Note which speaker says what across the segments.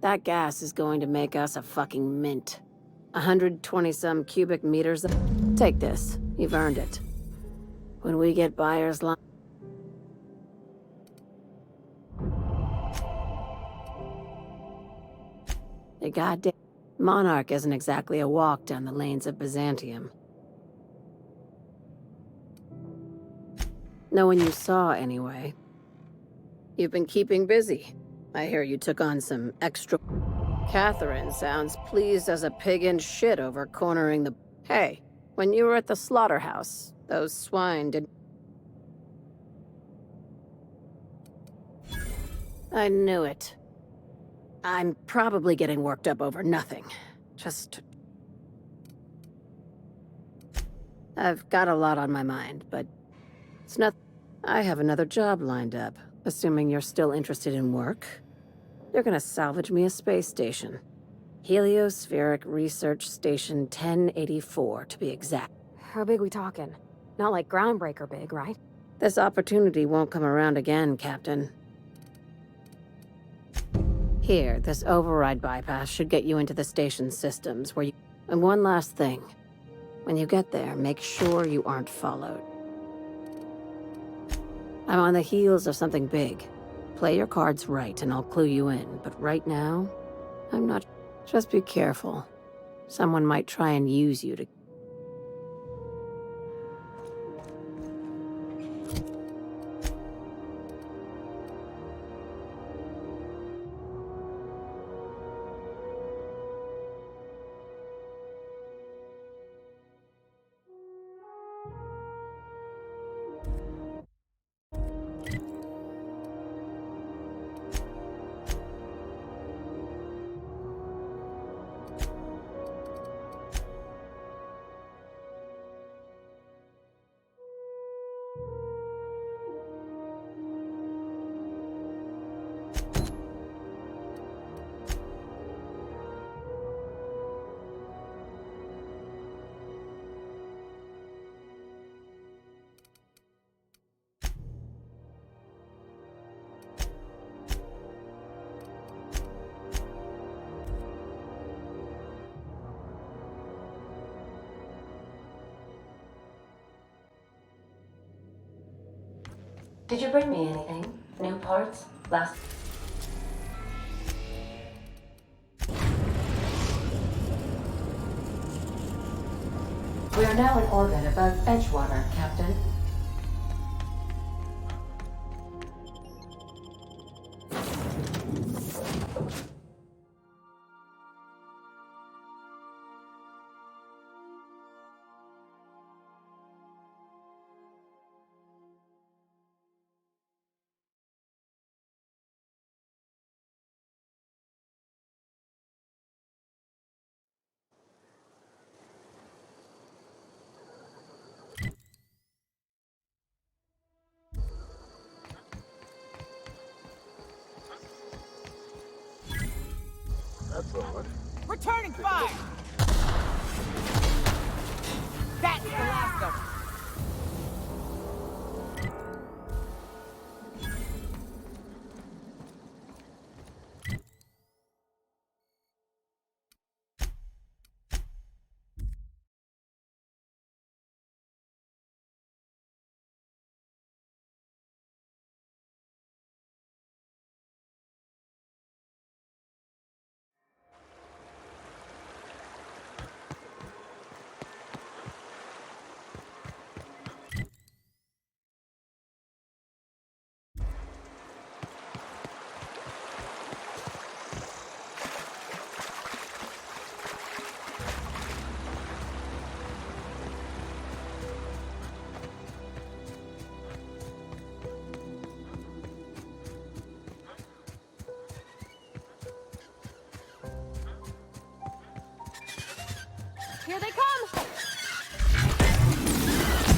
Speaker 1: That gas is going to make us a fucking mint. 120-some cubic meters. Take this. You've earned it. When we get buyers line... The goddamn Monarch isn't exactly a walk down the lanes of Byzantium. No one you saw, anyway. You've been keeping busy. I hear you took on some extra... Catherine sounds pleased as a pig in shit over cornering the... Hey, when you were at the slaughterhouse, those swine did... I knew it. I'm probably getting worked up over nothing. Just... I've got a lot on my mind, but it's not... I have another job lined up, assuming you're still interested in work. They're gonna salvage me a space station. Heliospheric Research Station 1084, to be exact.
Speaker 2: How big we talking? Not like groundbreaker big, right?
Speaker 1: This opportunity won't come around again, Captain. Here, this override bypass should get you into the station's systems where you... And one last thing. When you get there, make sure you aren't followed. I'm on the heels of something big. Play your cards right and I'll clue you in, but right now, I'm not... Just be careful. Someone might try and use you to...
Speaker 3: Did you bring me anything? New parts? Last... We are now in orbit above Edgewater, Captain.
Speaker 4: That's odd.
Speaker 5: Returning fire! That's the last of them.
Speaker 2: Here they come!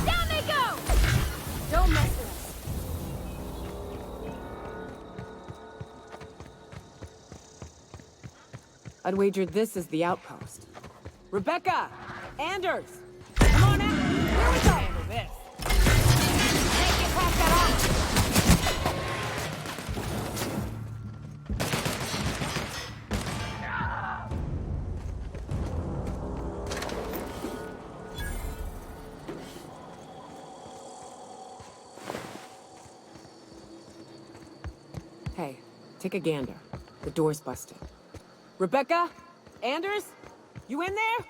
Speaker 2: Down they go! Don't mess with us.
Speaker 5: I'd wager this is the outpost. Rebecca! Anders! Come on out! Here we go! Handle this.
Speaker 2: Hey, get past that armor!
Speaker 5: Take a gander. The door's busted. Rebecca? Anders? You in there?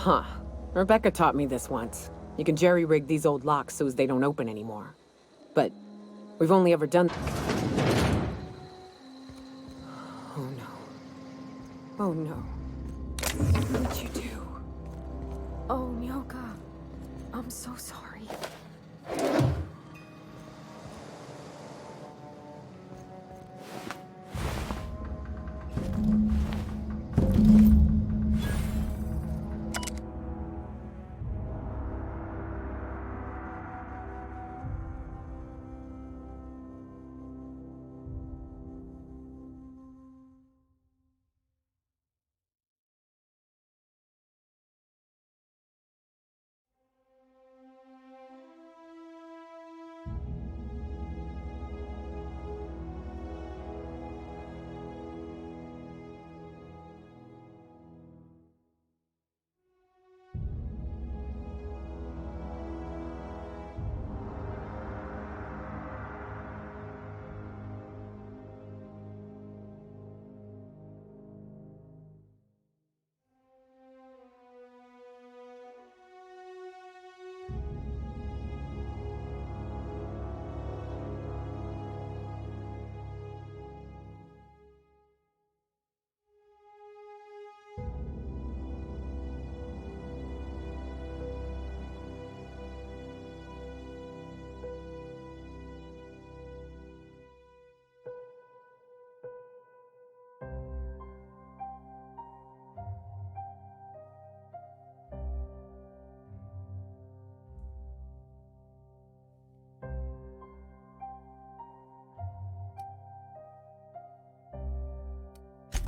Speaker 5: Huh. Rebecca taught me this once. You can jerry-rig these old locks so as they don't open anymore. But we've only ever done... Oh no. Oh no. What did you do?
Speaker 2: Oh, Nyoka. I'm so sorry.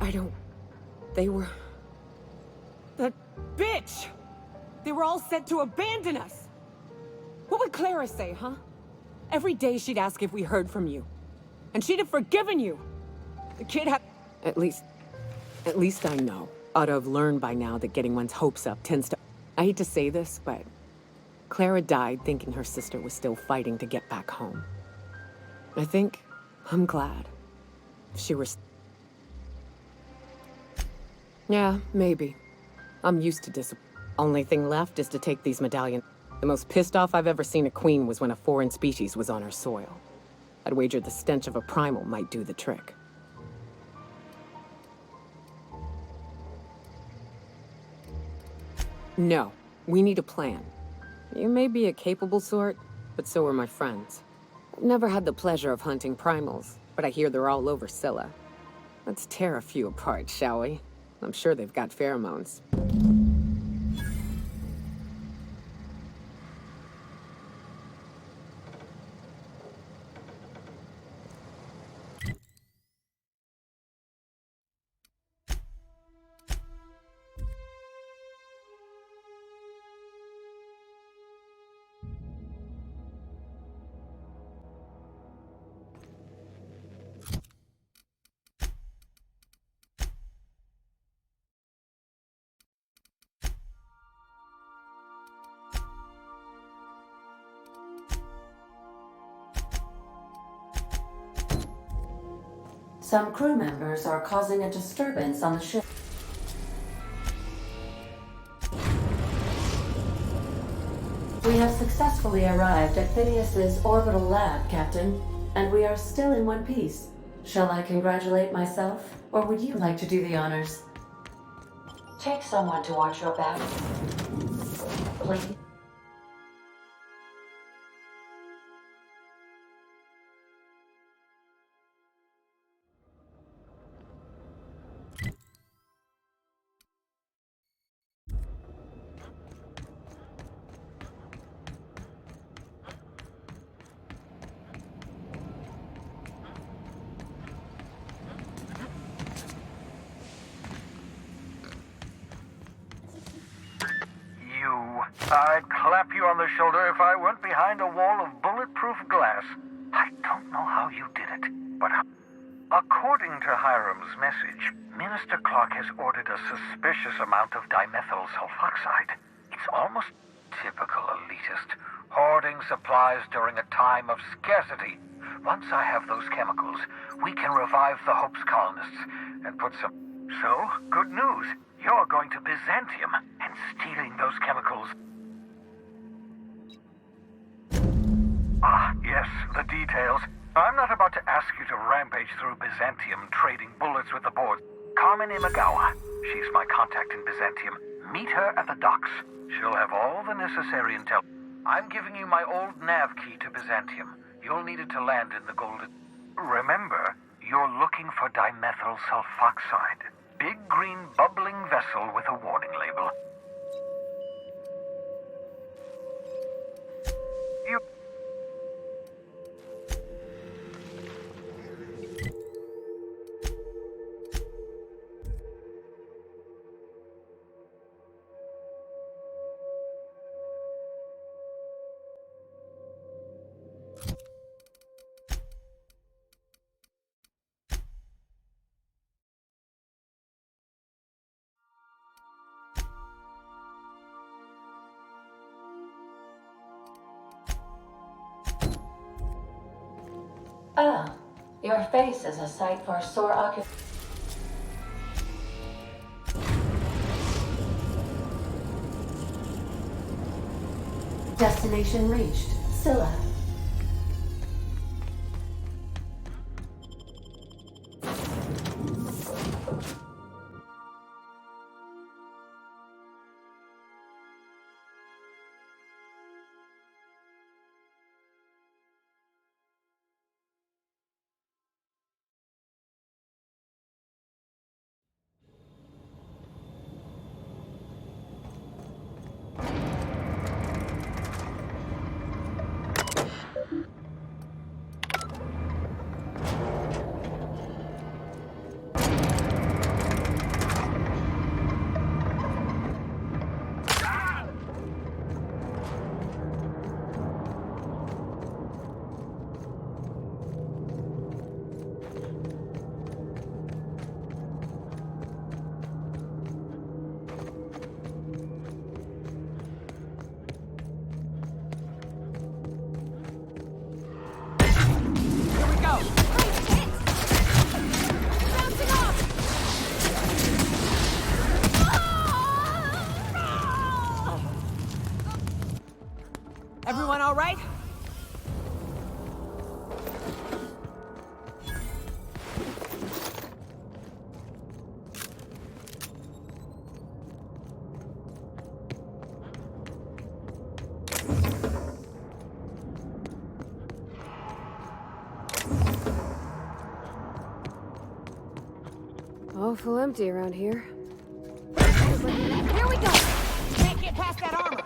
Speaker 5: I don't... They were... That bitch! They were all set to abandon us! What would Clara say, huh? Every day she'd ask if we heard from you. And she'd have forgiven you! The kid had... At least I know. Ought to have learned by now that getting one's hopes up tends to... I hate to say this, but... Clara died thinking her sister was still fighting to get back home. I think... I'm glad. If she were... Yeah, maybe. I'm used to Only thing left is to take these medallions. The most pissed off I've ever seen a queen was when a foreign species was on her soil. I'd wager the stench of a primal might do the trick. No, we need a plan. You may be a capable sort, but so are my friends. I've never had the pleasure of hunting primals, but I hear they're all over Scylla. Let's tear a few apart, shall we? I'm sure they've got pheromones.
Speaker 3: Some crew members are causing a disturbance on the ship. We have successfully arrived at Phineas's orbital lab, Captain, and we are still in one piece. Shall I congratulate myself, or would you like to do the honors? Take someone to watch your back, please.
Speaker 4: I'd clap you on the shoulder if I weren't behind a wall of bulletproof glass. I don't know how you did it, but according to Hiram's message, Minister Clark has ordered a suspicious amount of dimethyl sulfoxide. It's almost typical elitist, hoarding supplies during a time of scarcity. Once I have those chemicals, we can revive the Hope's colonists and put some... So, good news. You're going to Byzantium and stealing those chemicals. Ah, yes, the details. I'm not about to ask you to rampage through Byzantium trading bullets with the board. Carmen Imagawa. She's my contact in Byzantium. Meet her at the docks. She'll have all the necessary intel. I'm giving you my old nav key to Byzantium. You'll need it to land in the Golden... Remember, you're looking for dimethyl sulfoxide. Big green bubbling vessel with a warning label. You...
Speaker 3: Ah, your face is a sight for sore occup... Destination reached. Scylla.
Speaker 5: Everyone all right?
Speaker 2: Awful empty around here.
Speaker 5: Here we go! Can't get past that armor!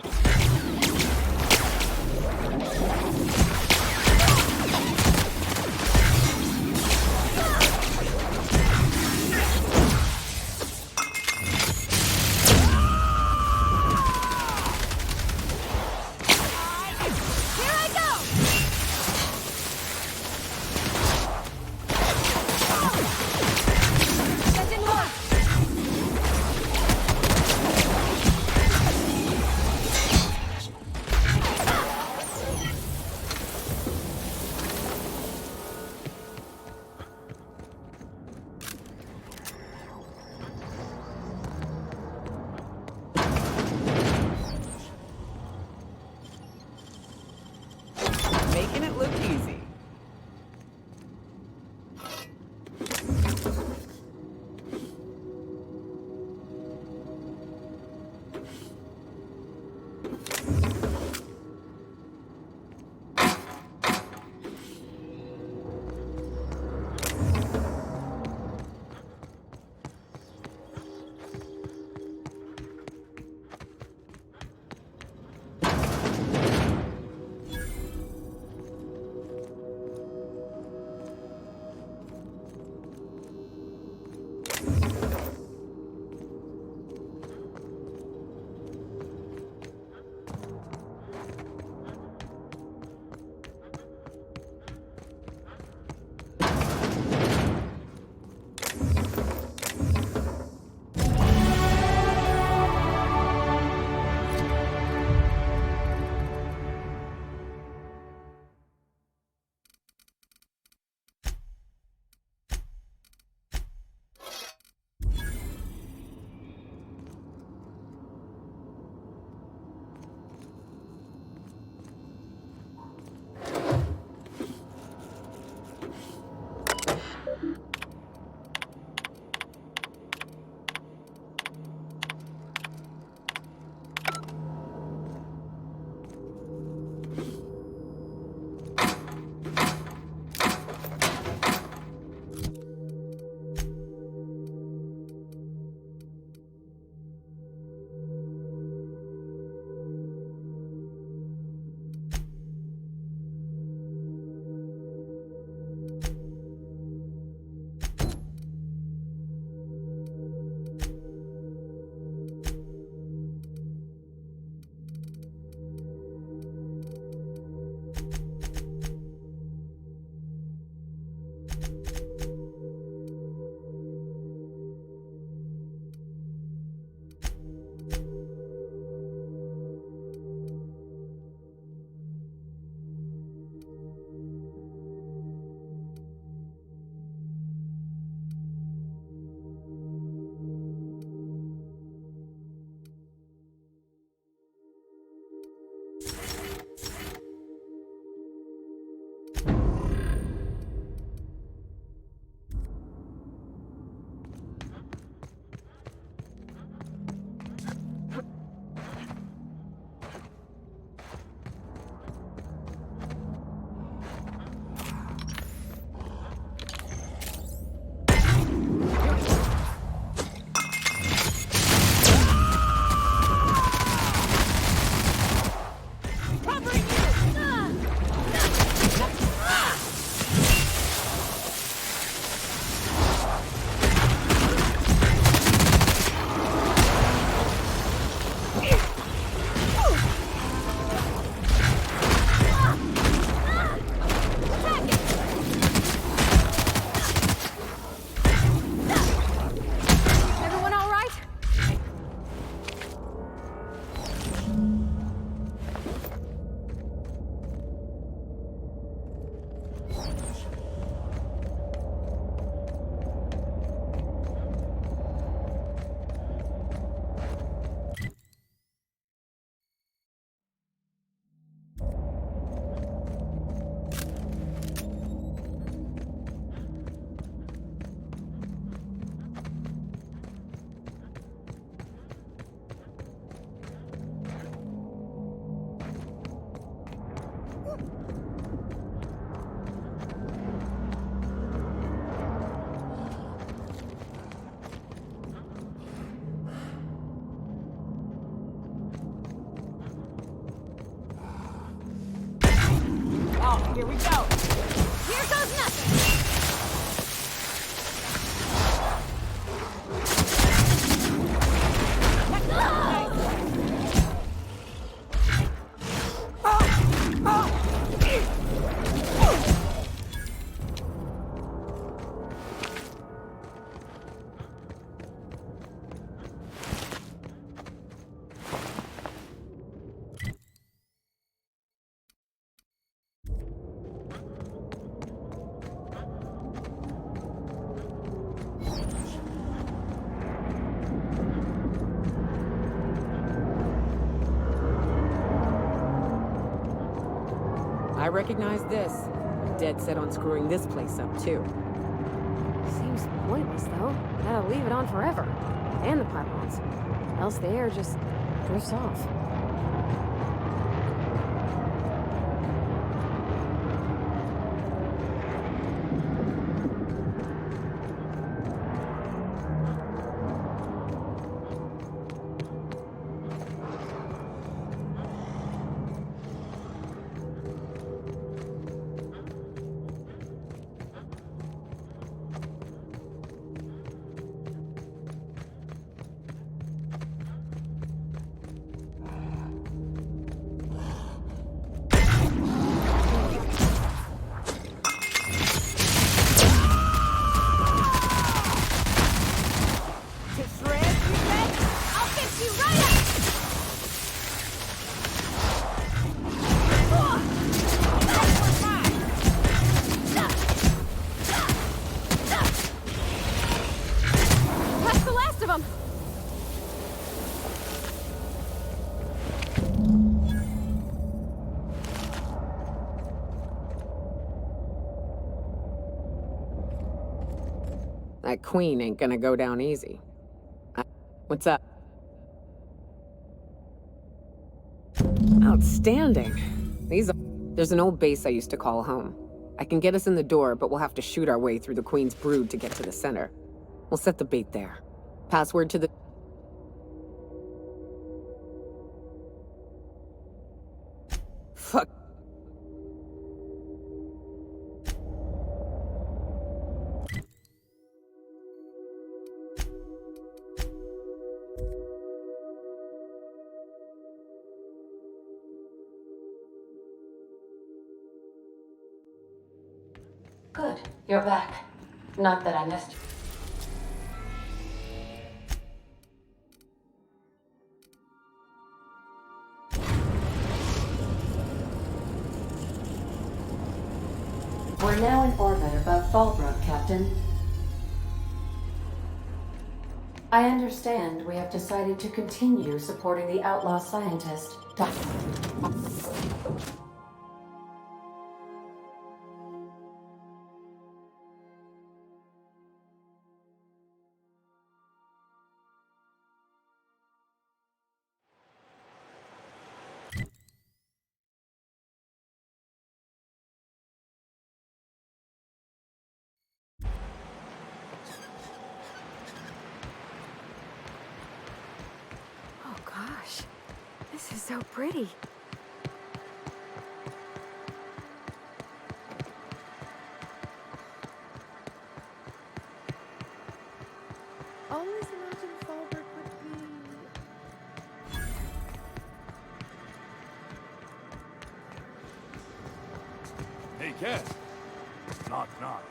Speaker 5: we go.
Speaker 2: Here goes nothing!
Speaker 5: I recognize this. Dead set on screwing this place up, too.
Speaker 2: Seems pointless, though. Gotta leave it on forever. And the pylons. Else the air just drifts off.
Speaker 5: That queen ain't gonna go down easy. What's up? Outstanding. There's an old base I used to call home. I can get us in the door, but we'll have to shoot our way through the Queen's brood to get to the center. We'll set the bait there. Password to the... Fuck.
Speaker 3: Good, you're back. Not that I missed you. We're now in orbit above Fallbrook, Captain. I understand we have decided to continue supporting the outlaw scientist, Dr.
Speaker 2: Oh gosh, this is so pretty.
Speaker 6: Always imagined Fallbrook would be...
Speaker 7: Hey, Cass. Knock, knock.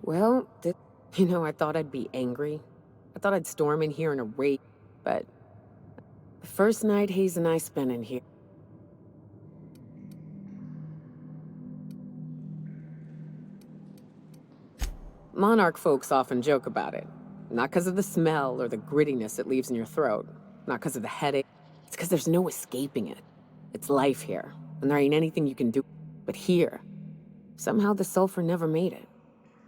Speaker 5: Well, I thought I'd be angry. I thought I'd storm in here in a rage, but the first night Hayes and I spent in here. Monarch folks often joke about it. Not because of the smell or the grittiness it leaves in your throat. Not because of the headache. It's because there's no escaping it. It's life here, and there ain't anything you can do. But here, somehow the sulfur never made it.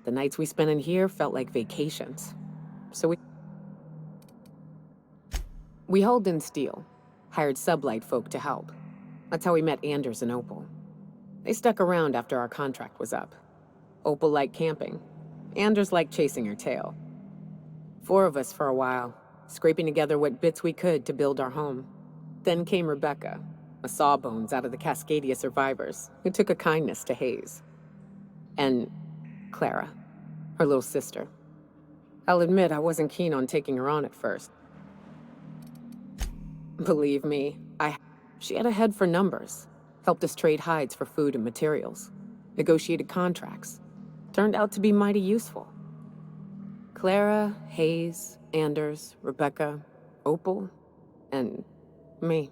Speaker 5: The nights we spent in here felt like vacations. So we hauled in steel, hired sublight folk to help. That's how we met Anders and Opal. They stuck around after our contract was up. Opal liked camping. Anders liked chasing her tail. 4 of us for a while, scraping together what bits we could to build our home. Then came Rebecca, a sawbones out of the Cascadia survivors, who took a kindness to Hayes. And Clara, her little sister. I'll admit I wasn't keen on taking her on at first. Believe me, she had a head for numbers, helped us trade hides for food and materials, negotiated contracts. Turned out to be mighty useful. Clara, Hayes, Anders, Rebecca, Opal, and me.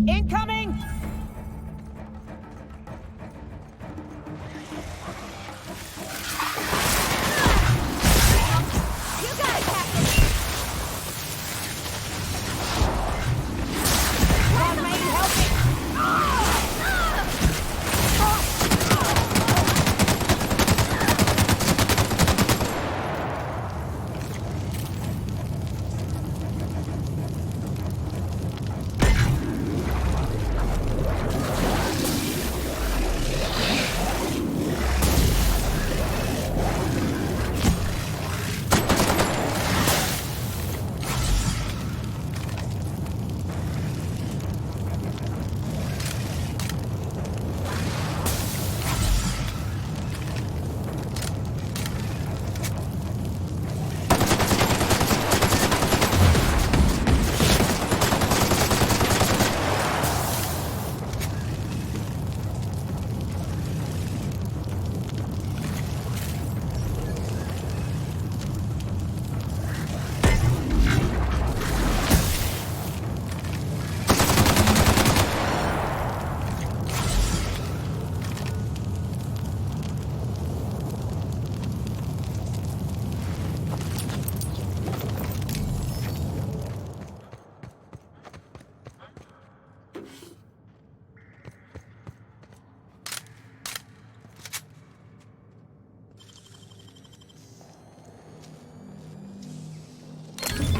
Speaker 5: Incoming!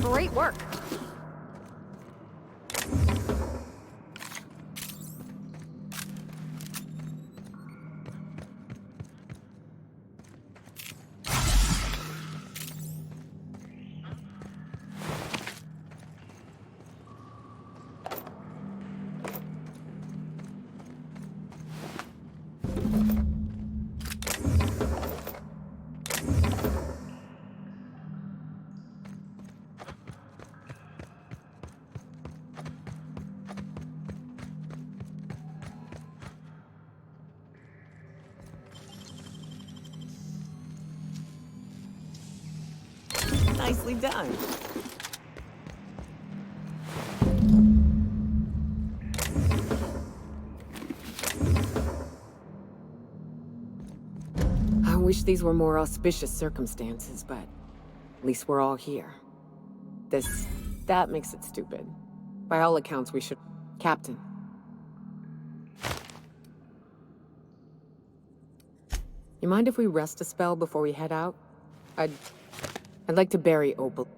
Speaker 2: Great work.
Speaker 5: Nicely done. I wish these were more auspicious circumstances, but at least we're all here. That makes it stupid. By all accounts, we should... Captain. You mind if we rest a spell before we head out? I'd like to bury Opal.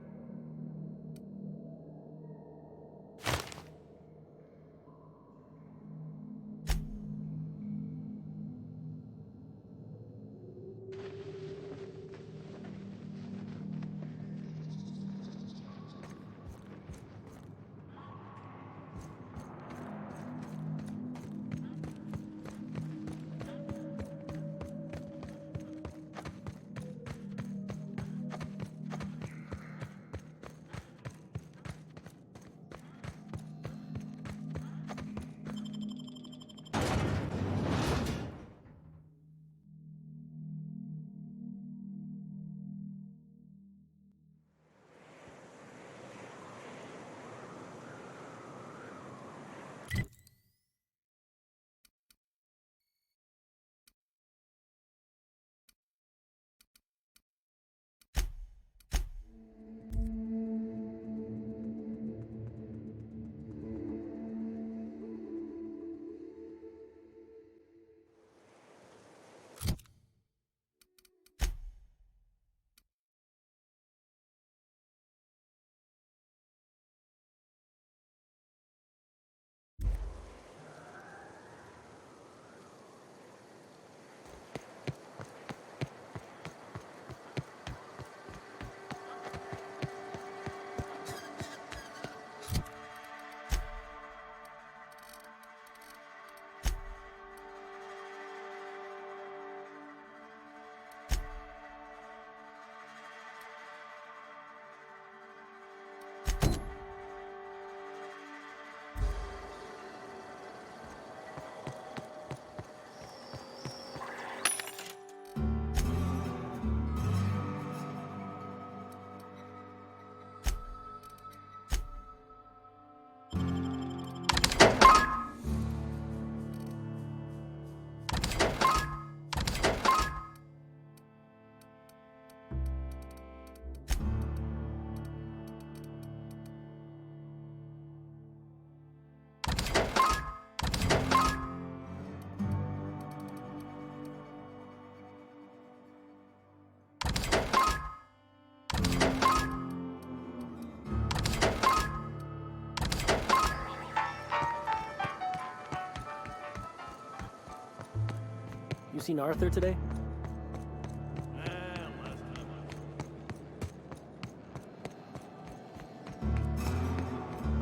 Speaker 8: seen Arthur today?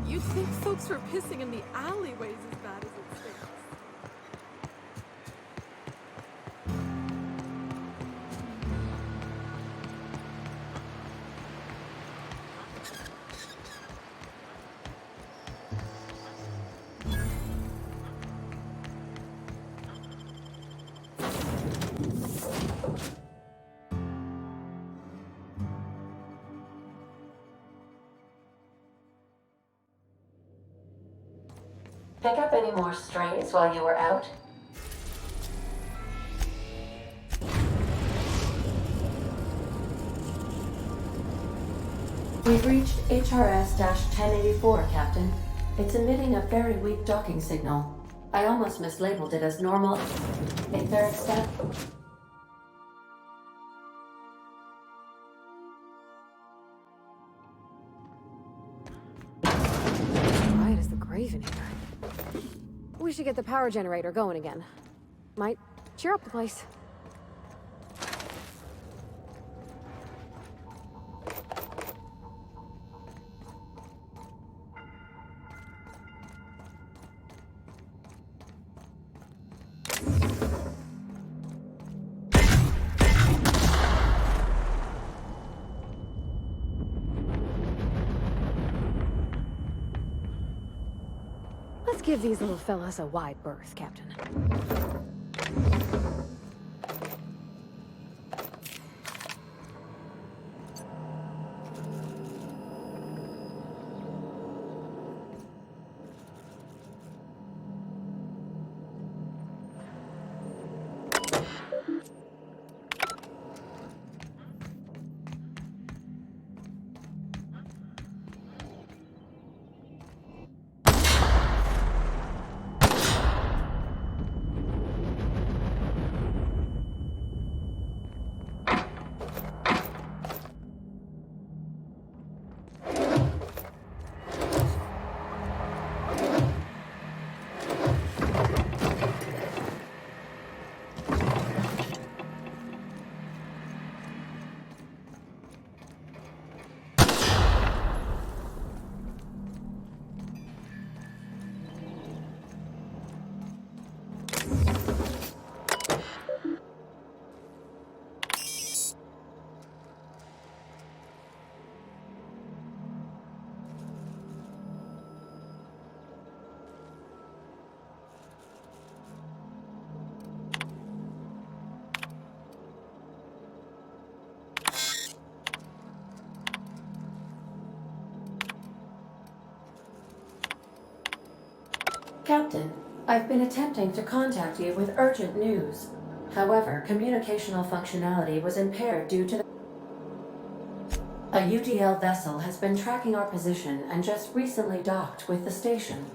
Speaker 6: You'd think folks were pissing in the alleyways as bad as it stinks.
Speaker 3: Pick up any more strays while you were out? We've reached HRS-1084, Captain. It's emitting a very weak docking signal. I almost mislabeled it as normal etheric static.
Speaker 2: Quiet as the grave in here. We should get the power generator going again. Might cheer up the place. Let's give these little fellas a wide berth, Captain.
Speaker 3: Captain, I've been attempting to contact you with urgent news. However, communicational functionality was impaired due to a UDL vessel has been tracking our position and just recently docked with the station.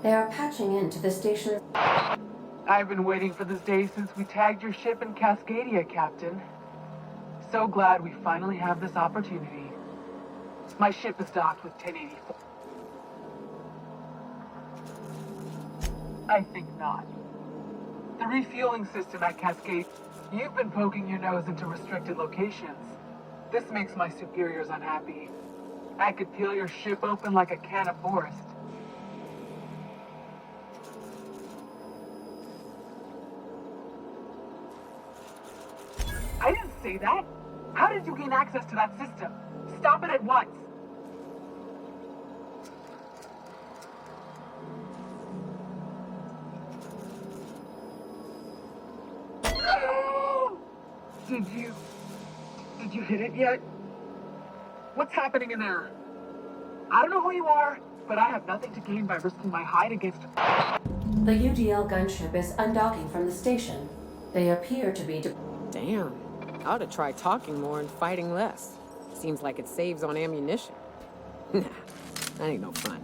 Speaker 3: They are patching into the station.
Speaker 9: I've been waiting for this day since we tagged your ship in Cascadia, Captain. So glad we finally have this opportunity. My ship is docked with 1084. I think not. The refueling system at Cascade, you've been poking your nose into restricted locations. This makes my superiors unhappy. I could peel your ship open like a can of forest. I didn't say that. How did you gain access to that system? Stop it at once. Did you hit it yet? What's happening in there? I don't know who you are, but I have nothing to gain by risking my hide against...
Speaker 3: The UDL gunship is undocking from the station. They appear to be...
Speaker 5: Damn. I ought to try talking more and fighting less. Seems like it saves on ammunition. Nah, that ain't no fun.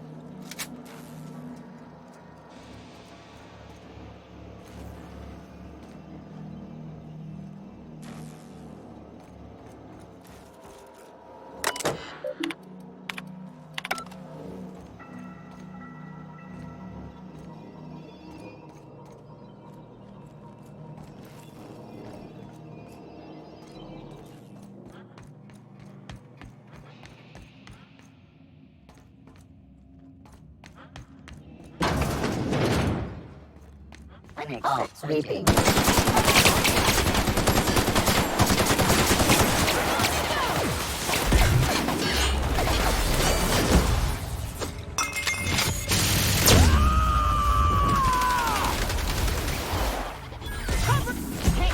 Speaker 1: All sweeping.
Speaker 2: Can't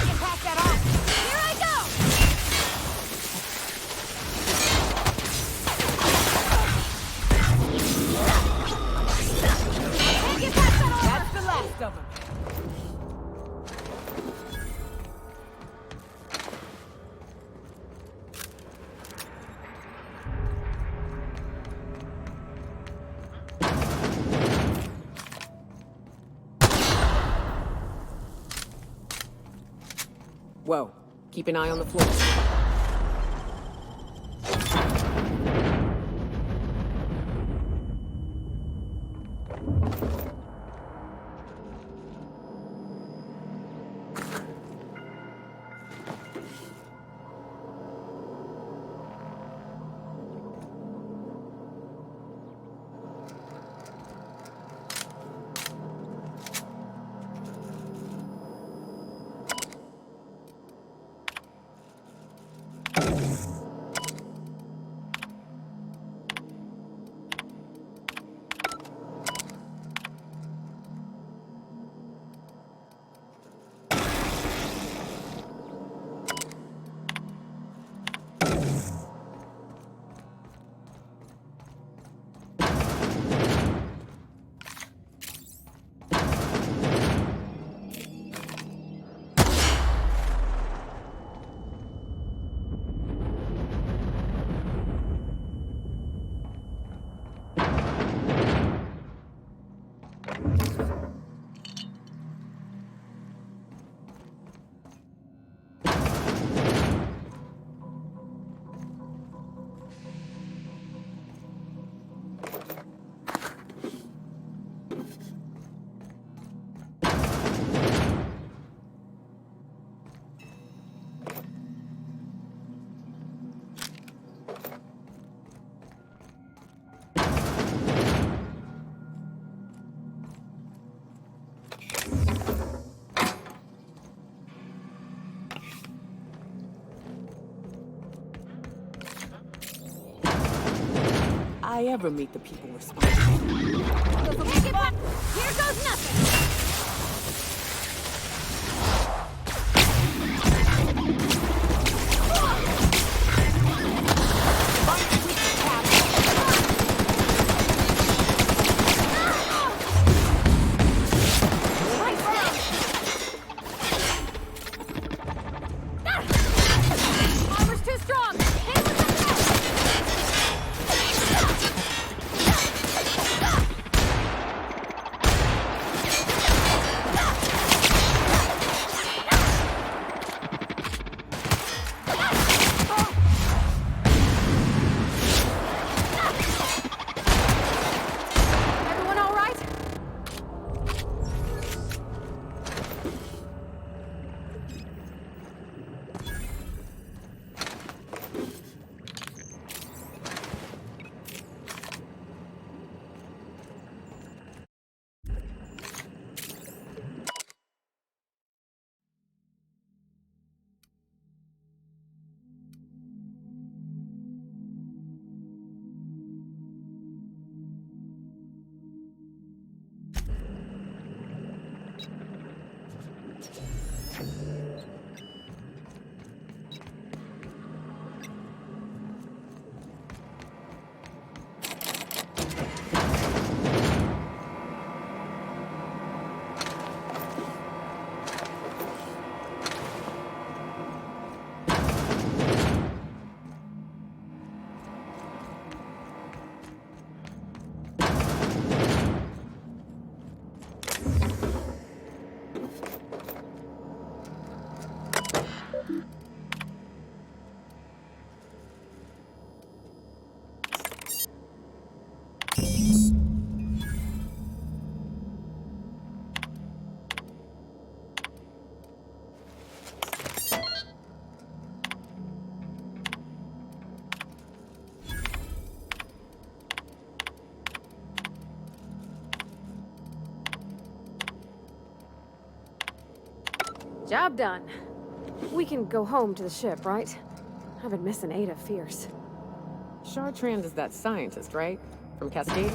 Speaker 2: get past that off. Here I go! Can't get past that off.
Speaker 5: That's the last of them. Whoa. Keep an eye on the floor. I ever meet the people responsible.
Speaker 2: Here goes nothing! Armor's too strong! Hit with something else! Job done. We can go home to the ship, right? I've been missing Ada fierce.
Speaker 5: Chartrand is that scientist, right? From Cascadia?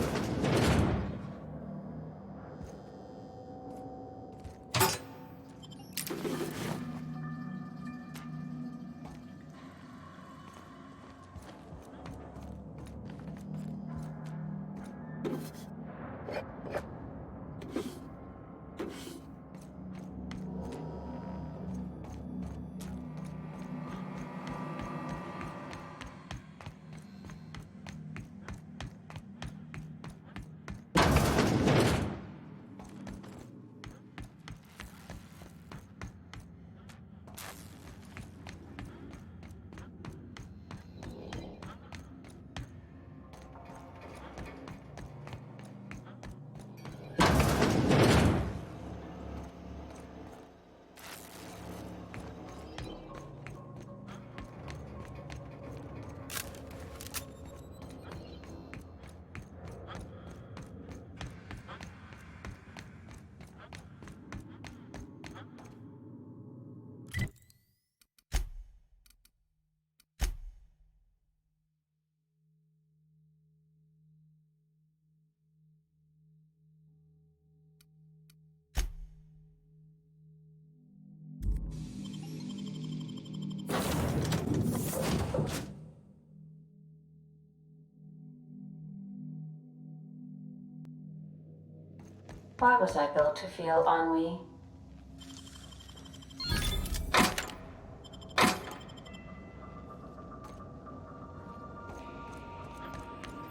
Speaker 3: Why was I built to feel ennui?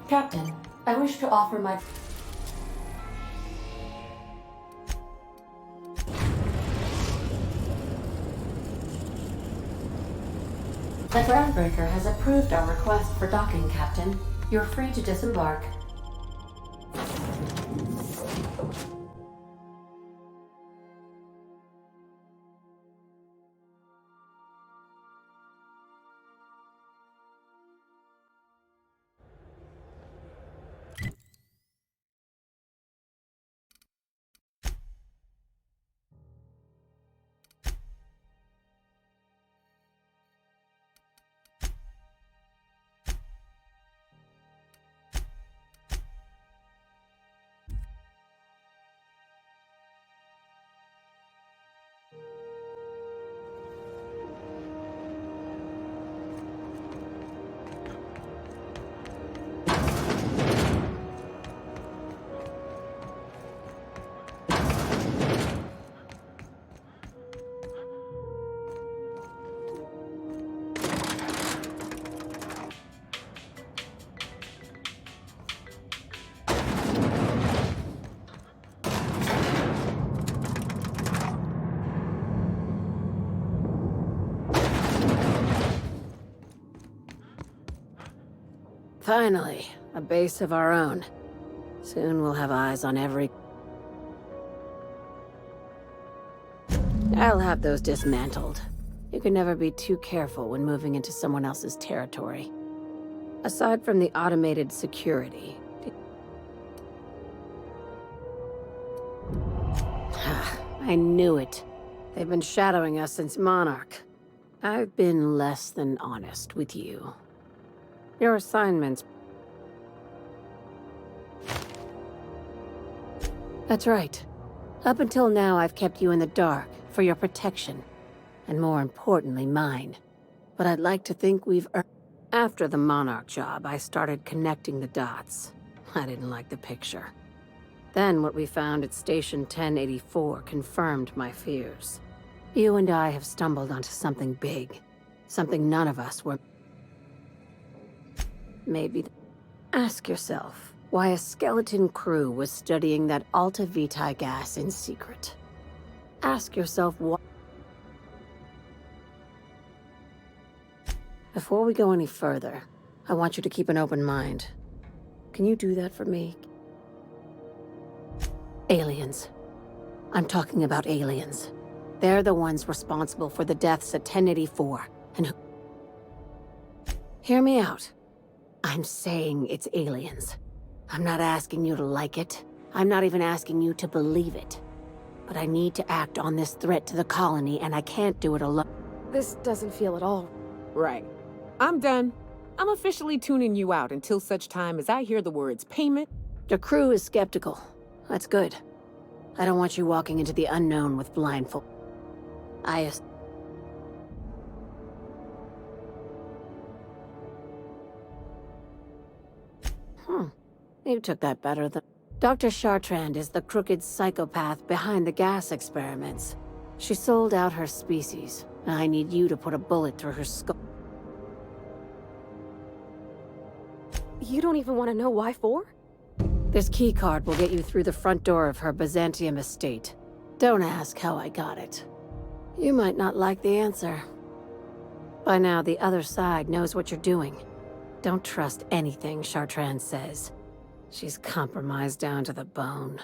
Speaker 3: Captain, I wish to offer my... The groundbreaker has approved our request for docking, Captain. You're free to disembark.
Speaker 1: Finally, a base of our own. Soon we'll have eyes on every... I'll have those dismantled. You can never be too careful when moving into someone else's territory. Aside from the automated security... I knew it. They've been shadowing us since Monarch. I've been less than honest with you. Your assignments... That's right. Up until now, I've kept you in the dark, for your protection. And more importantly, mine. But I'd like to think we've earned... After the Monarch job, I started connecting the dots. I didn't like the picture. Then what we found at Station 1084 confirmed my fears. You and I have stumbled onto something big. Something none of us were... Maybe... Ask yourself why a skeleton crew was studying that Alta Vitae gas in secret. Ask yourself why... Before we go any further, I want you to keep an open mind. Can you do that for me? Aliens. I'm talking about aliens. They're the ones responsible for the deaths at 1084, and who... Hear me out. I'm saying it's aliens. I'm not asking you to like it. I'm not even asking you to believe it. but I need to act on this threat to the colony, and I can't do it alone.
Speaker 2: This doesn't feel at all.
Speaker 5: Right. I'm done. I'm officially tuning you out until such time as I hear the words payment.
Speaker 1: The crew is skeptical. That's good. I don't want you walking into the unknown with blindfold. You took that better than... Dr. Chartrand is the crooked psychopath behind the gas experiments. She sold out her species, and I need you to put a bullet through her skull.
Speaker 2: You don't even want to know why for?
Speaker 1: This keycard will get you through the front door of her Byzantium estate. Don't ask how I got it. You might not like the answer. By now, the other side knows what you're doing. Don't trust anything Chartrand says. She's compromised down to the bone.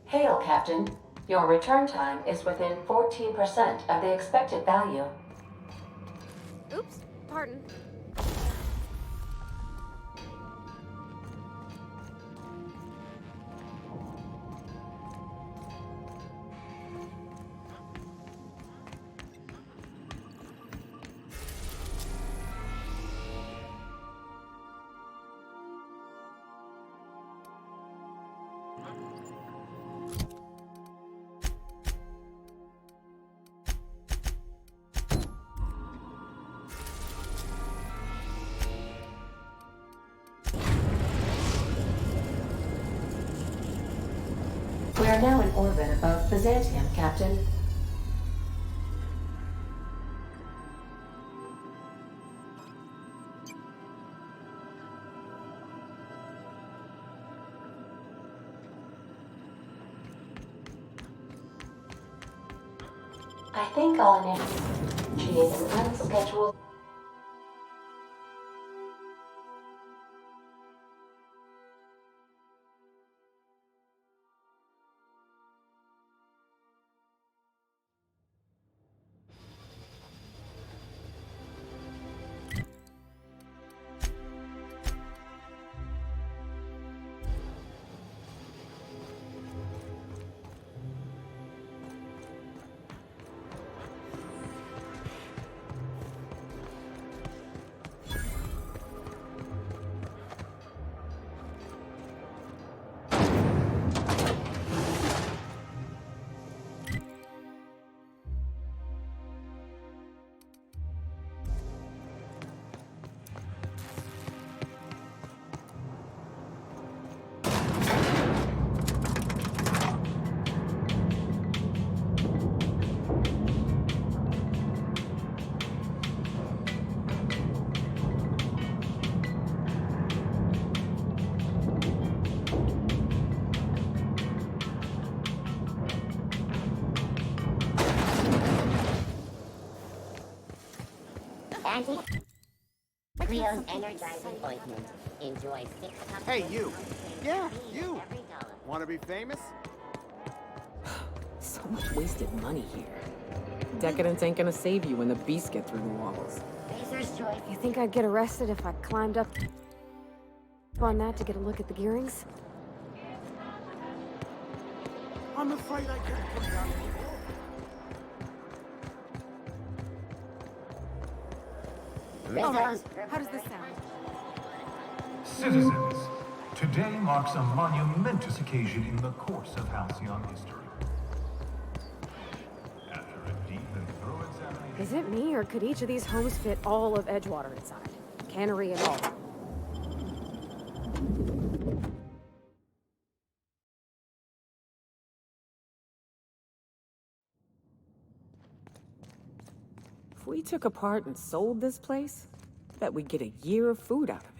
Speaker 3: Hail, Captain. Your return time is within 14% of the expected value.
Speaker 2: Oops, pardon.
Speaker 3: We are now in orbit above Byzantium, Captain. I think I'll initiate an unscheduled...
Speaker 8: Creo's energizing ointment. Enjoy 6 cups.
Speaker 10: Hey, you! Yeah, you! Want to be famous?
Speaker 5: So much wasted money here. Decadence ain't gonna save you when the beasts get through the walls.
Speaker 8: Razor's choice.
Speaker 2: You think I'd get arrested if I climbed up on that to get a look at the gearings?
Speaker 10: I'm afraid I couldn't come down anymore.
Speaker 8: Razor's.
Speaker 6: How does this sound?
Speaker 11: Citizens, today marks a monumentous occasion in the course of Halcyon history. After a deep and thorough examination...
Speaker 2: Is it me, or could each of these homes fit all of Edgewater inside? Cannery and all.
Speaker 5: If we took apart and sold this place, bet we'd get a year of food out of it.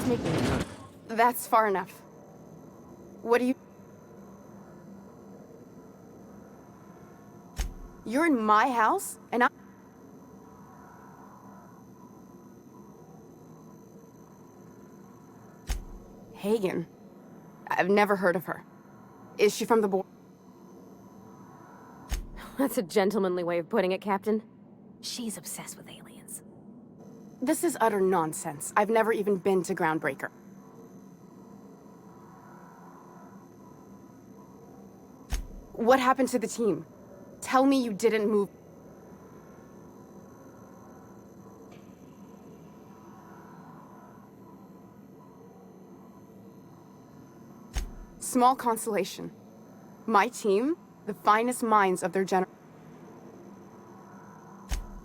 Speaker 5: Make me nervous.
Speaker 12: That's far enough. What do you... You're in my house, and I... Hagen. I've never heard of her. Is she from the board?
Speaker 2: That's a gentlemanly way of putting it, Captain. She's obsessed with aliens.
Speaker 12: This is utter nonsense. I've never even been to Groundbreaker. What happened to the team? Tell me you didn't move. Small consolation. My team, the finest minds of their generation.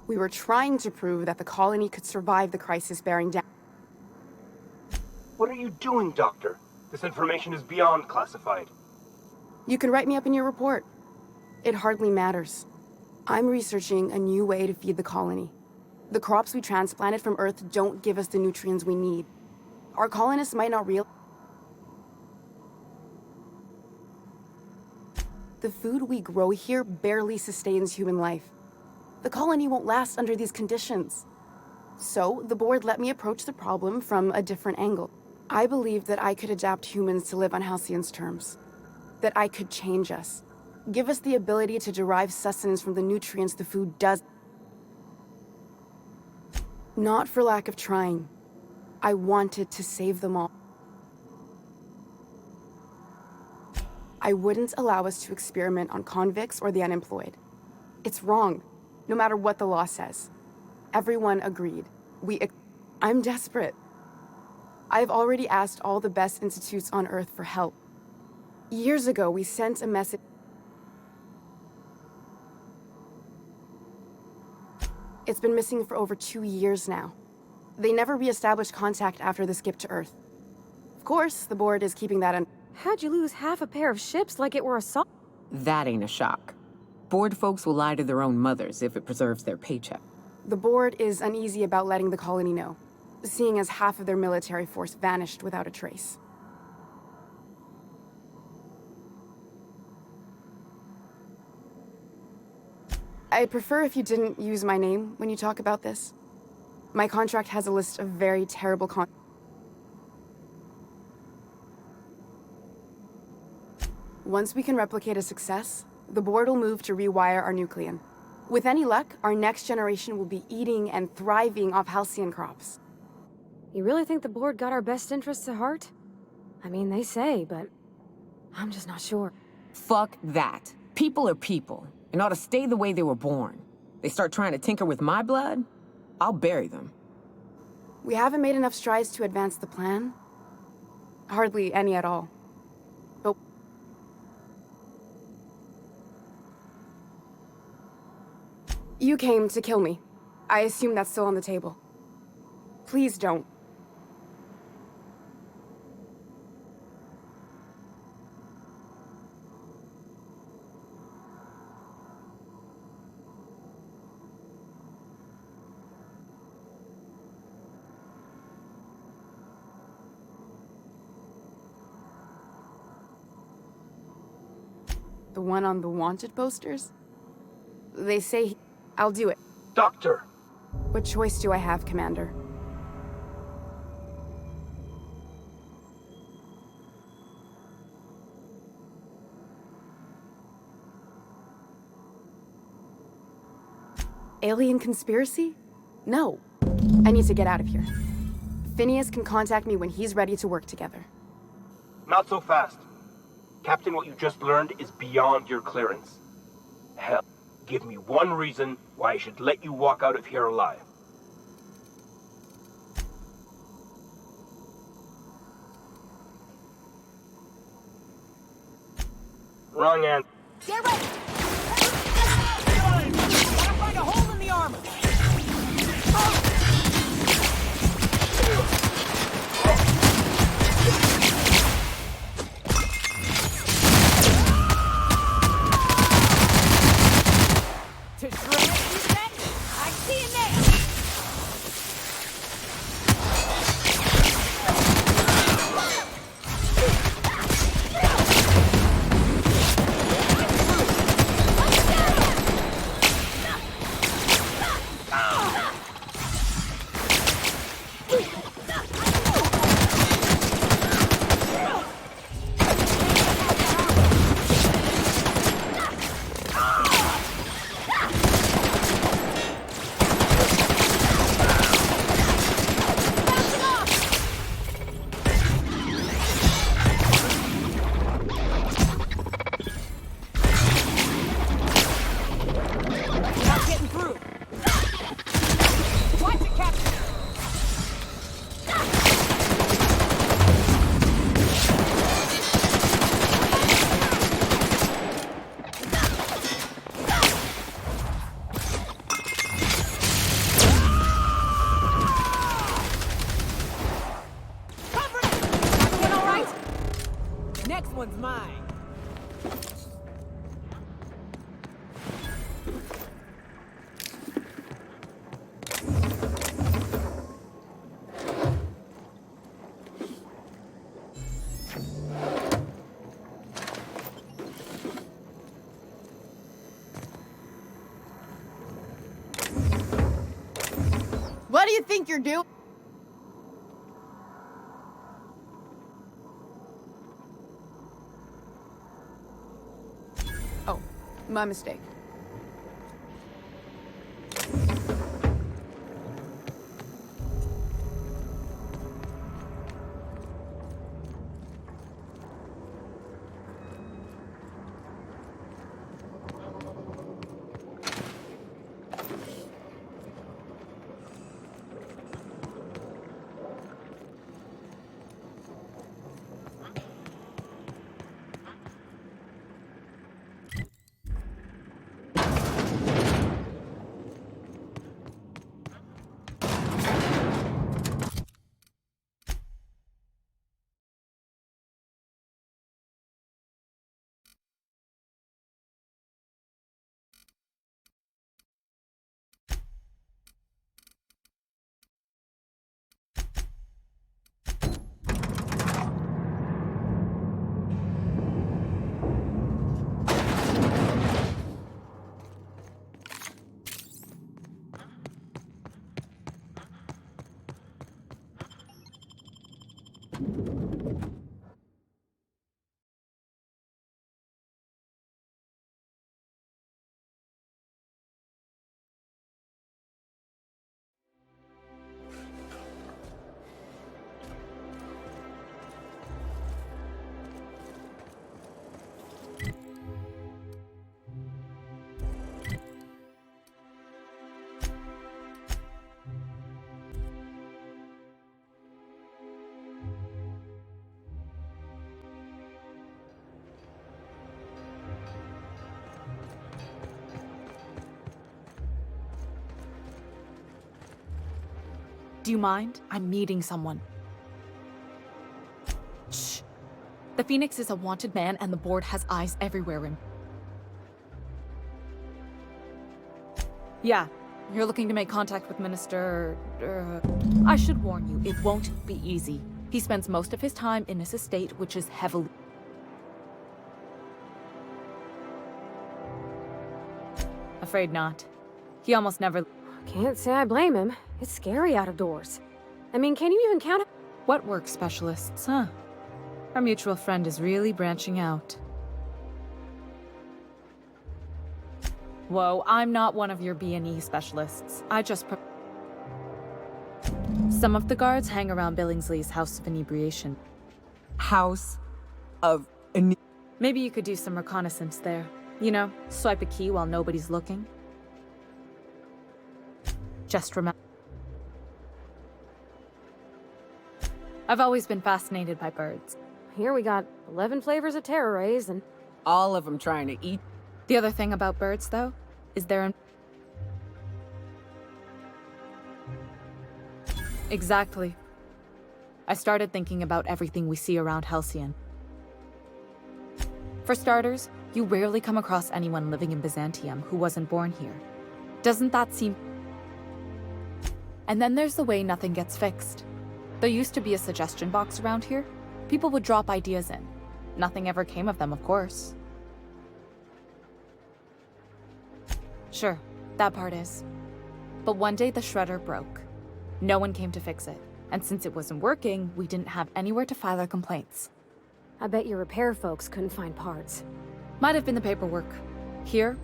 Speaker 12: We were trying to prove that the colony could survive the crisis bearing down.
Speaker 13: What are you doing, Doctor? This information is beyond classified.
Speaker 12: You can write me up in your report. It hardly matters. I'm researching a new way to feed the colony. The crops we transplanted from Earth don't give us the nutrients we need. Our colonists might not realize. The food we grow here barely sustains human life. The colony won't last under these conditions. So, the board let me approach the problem from a different angle. I believed that I could adapt humans to live on Halcyon's terms. That I could change us. Give us the ability to derive sustenance from the nutrients the food does. Not for lack of trying. I wanted to save them all. I wouldn't allow us to experiment on convicts or the unemployed. It's wrong, no matter what the law says. Everyone agreed. I'm desperate. I've already asked all the best institutes on Earth for help. Years ago, we sent a message. It's been missing for over 2 years now. They never re-established contact after the skip to Earth. Of course, the board is keeping that on.
Speaker 2: How'd you lose half a pair of ships like it were a salt?
Speaker 5: That ain't a shock. Board folks will lie to their own mothers if it preserves their paycheck.
Speaker 12: The board is uneasy about letting the colony know, seeing as half of their military force vanished without a trace. I'd prefer if you didn't use my name when you talk about this. My contract has a list of very terrible Once we can replicate a success, the board will move to rewire our nucleon. With any luck, our next generation will be eating and thriving off Halcyon crops.
Speaker 2: You really think the board got our best interests at heart? I mean, they say, but I'm just not sure.
Speaker 5: Fuck that. People are people, and ought to stay the way they were born. They start trying to tinker with my blood, I'll bury them.
Speaker 12: We haven't made enough strides to advance the plan. Hardly any at all. You came to kill me. I assume that's still on the table. Please don't. The one on the wanted posters? They say I'll do it.
Speaker 13: Doctor!
Speaker 12: What choice do I have, Commander? Alien conspiracy? No. I need to get out of here. Phineas can contact me when he's ready to work together.
Speaker 13: Not so fast. Captain, what you just learned is beyond your clearance. Hell, give me one reason why I should let you walk out of here alive. Wrong answer.
Speaker 5: Get ready! Gotta find a hole in the armor! To shred, you said? I see you now! Not getting through. Watch it, Captain. Cover it! Everyone all right? Next one's mine.
Speaker 12: What do you think you're doing? Oh, my mistake.
Speaker 14: Do you mind? I'm meeting someone. Shh. The Phoenix is a wanted man and the board has eyes everywhere in. Yeah, you're looking to make contact with Minister... I should warn you, it won't be easy. He spends most of his time in his estate, which is heavily... Afraid not. He almost never...
Speaker 2: Can't say I blame him. It's scary out of doors. I mean, can you even count...
Speaker 14: What work specialists, huh? Our mutual friend is really branching out. Whoa, I'm not one of your B&E specialists. I just... Some of the guards hang around Billingsley's House of Inebriation.
Speaker 5: House of
Speaker 14: Maybe you could do some reconnaissance there. You know, swipe a key while nobody's looking. Just remember... I've always been fascinated by birds.
Speaker 2: Here we got 11 flavors of terror rays and...
Speaker 5: all of them trying to eat.
Speaker 14: The other thing about birds, though, is they're... Exactly. I started thinking about everything we see around Halcyon. For starters, you rarely come across anyone living in Byzantium who wasn't born here. Doesn't that seem... And then there's the way nothing gets fixed. There used to be a suggestion box around here. People would drop ideas in. Nothing ever came of them, of course. Sure, that part is. But one day the shredder broke. No one came to fix it. And since it wasn't working, we didn't have anywhere to file our complaints.
Speaker 2: I bet your repair folks couldn't find parts.
Speaker 14: Might have been the paperwork. Here?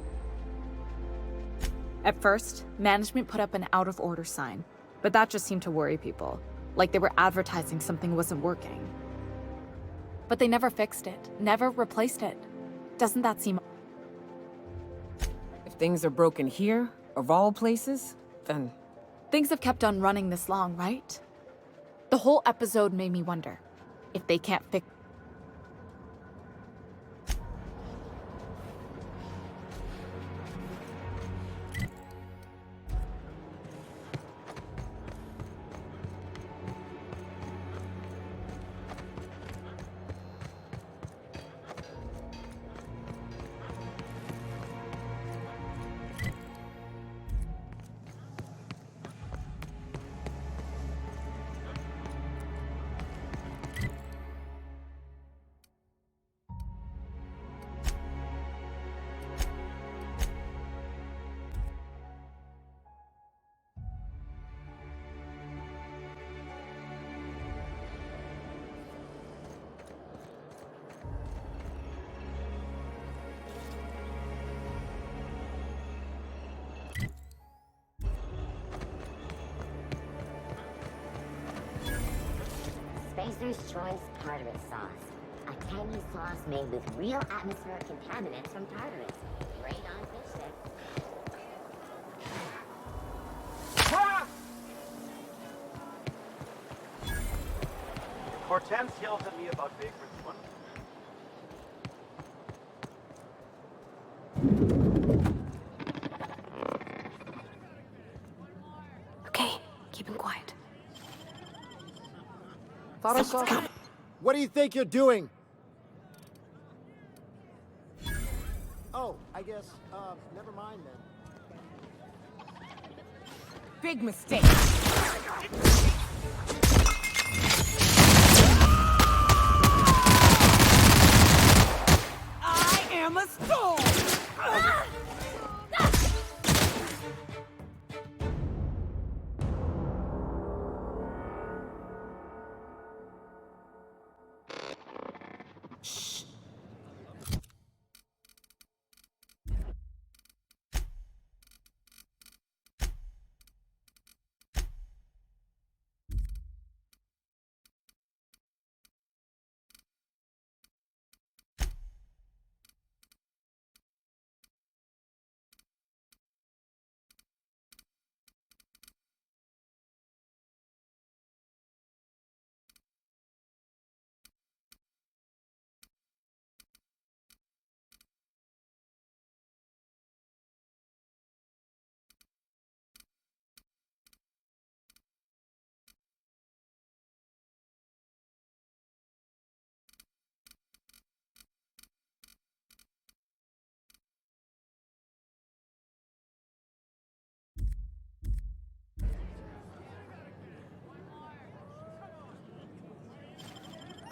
Speaker 14: At first, management put up an out-of-order sign. But that just seemed to worry people. Like they were advertising something wasn't working. But they never fixed it. Never replaced it. Doesn't that seem...
Speaker 5: If things are broken here, of all places, then...
Speaker 14: Things have kept on running this long, right? The whole episode made me wonder, if they can't fix...
Speaker 8: Spacer's Choice Tartarus sauce. A tangy sauce made with real atmospheric contaminants from Tartarus. Great on fish sticks.
Speaker 13: Hortense yells at me about vagrants one.
Speaker 2: Okay, keep him quiet.
Speaker 10: Thought I saw... What do you think you're doing? Oh, I guess, never mind then.
Speaker 5: Big mistake. I am a storm!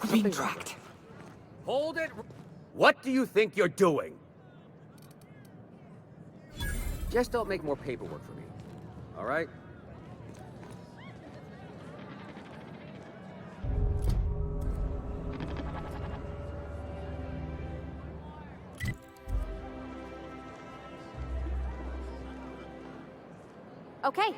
Speaker 5: We're being tracked.
Speaker 15: Hold it! What do you think you're doing? Just don't make more paperwork for me. All right?
Speaker 2: Okay.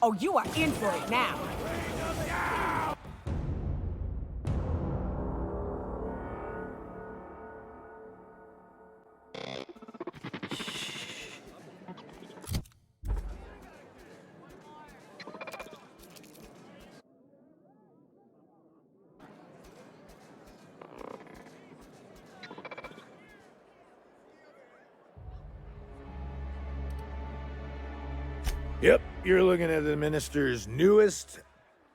Speaker 5: Oh, you are in for it now.
Speaker 7: Yep, you're looking at the minister's newest.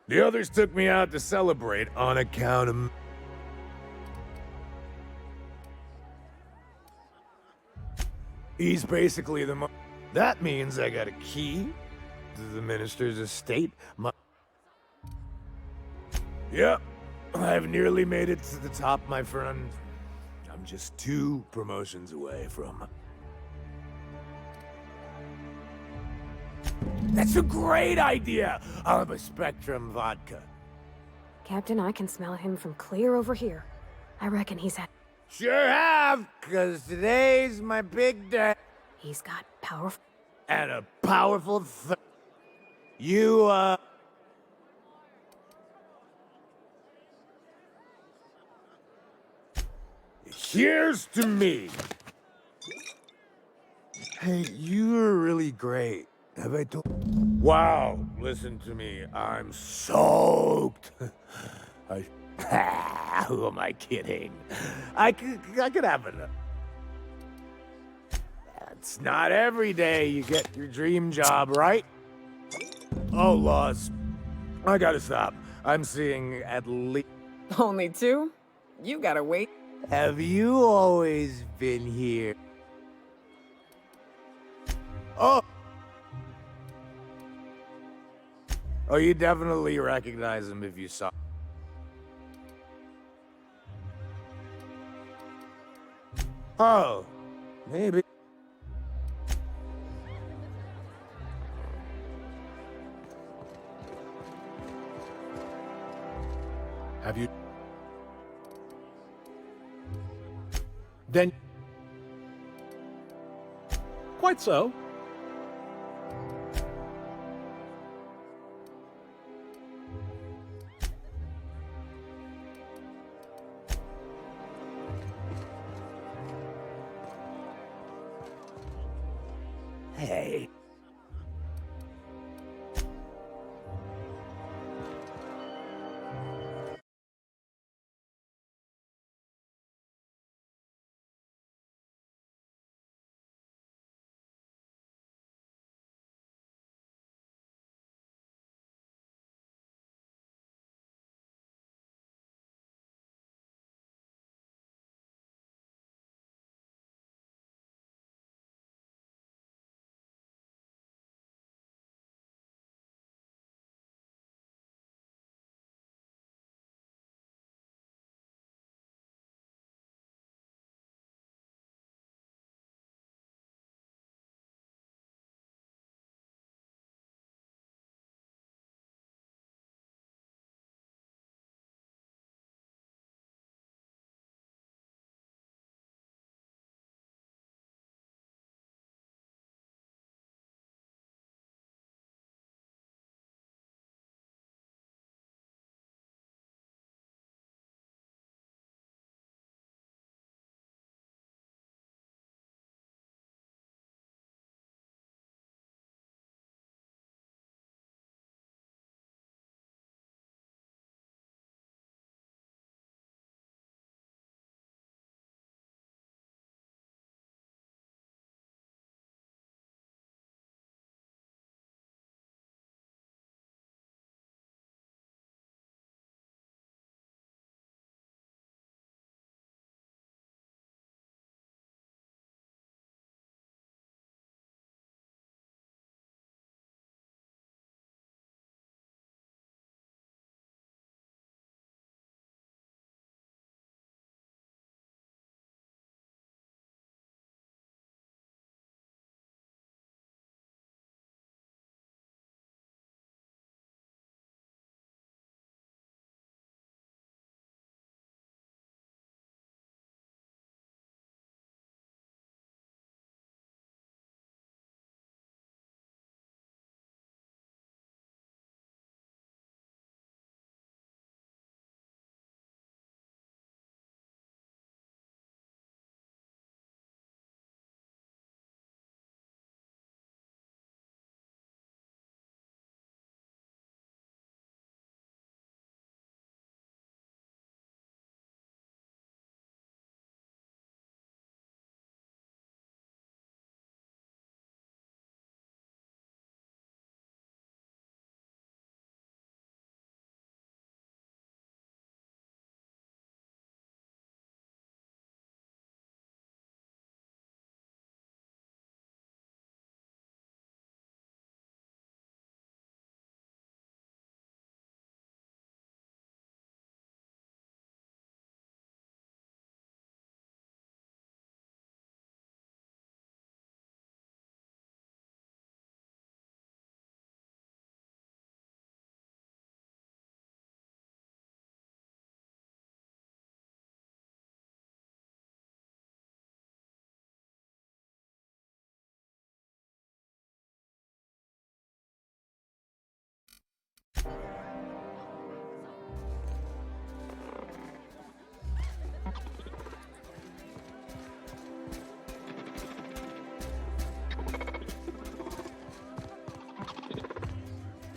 Speaker 7: The others took me out to celebrate on account of... He's basically the That means I got a key to the minister's estate. Yep, I've nearly made it to the top, my friend. I'm just 2 promotions away from... That's a great idea! I'll have a Spectrum vodka.
Speaker 2: Captain, I can smell him from clear over here. I reckon he's had...
Speaker 7: Sure have, 'cause today's my big day.
Speaker 2: He's got powerful...
Speaker 7: And a powerful You, Here's to me. Hey, you're really great. Have I told? Wow, listen to me. I'm soaked. I. Who am I kidding? I could have enough. It's not every day you get your dream job, right? Oh, Laws. I gotta stop. I'm seeing at least.
Speaker 5: Only two? You gotta wait.
Speaker 7: Have you always been here? Oh! Oh, you definitely recognize him if you saw. Oh, maybe. Have you?
Speaker 16: Then. Quite so.
Speaker 7: Hey.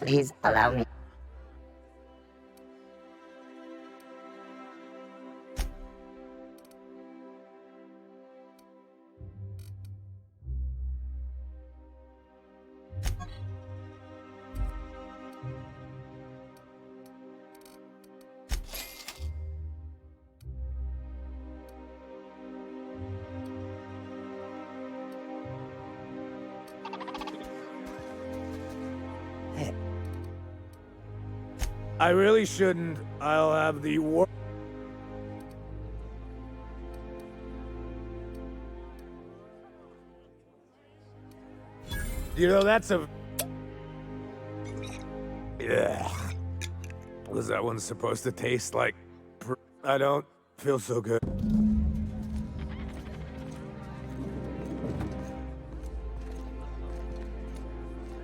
Speaker 8: Please allow me.
Speaker 7: I really shouldn't. I'll have the war. You know, that's a... Yeah. Was that one supposed to taste like... I don't feel so good.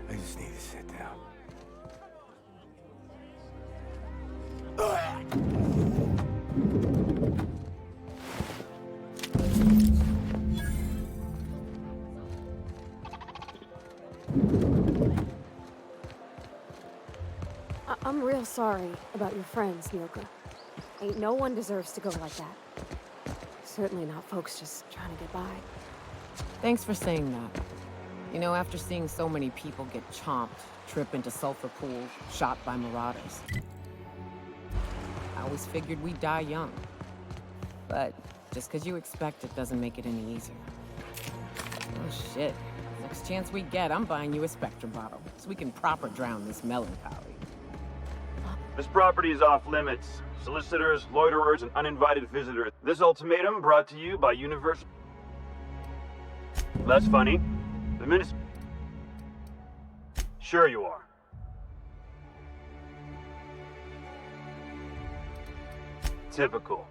Speaker 7: I just need to sit down.
Speaker 2: I'm real sorry about your friends, Myoka. Ain't no one deserves to go like that. Certainly not folks just trying to get by.
Speaker 5: Thanks for saying that. You know, after seeing so many people get chomped, trip into sulfur pools, shot by marauders, I always figured we'd die young. But just because you expect it doesn't make it any easier. Oh shit. Next chance we get, I'm buying you a Spectre bottle, so we can proper drown this melancholy.
Speaker 17: This property is off limits. Solicitors, loiterers, and uninvited visitors. This ultimatum brought to you by Universal... Less funny. The minister... Sure you are. Typical.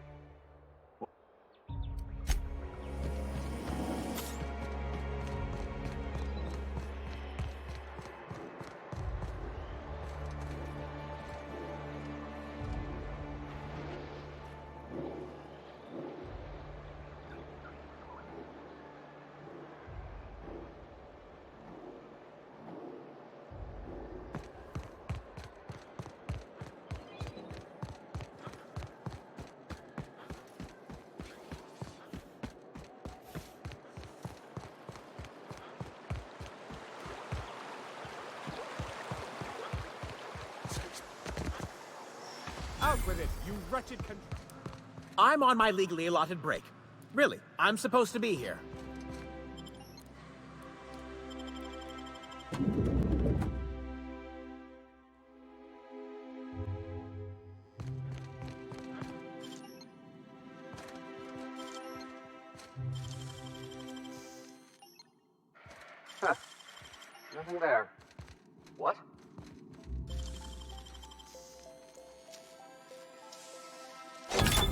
Speaker 16: Out with it, you wretched I'm on my legally allotted break. Really, I'm supposed to be here.
Speaker 18: Huh. Nothing there. What?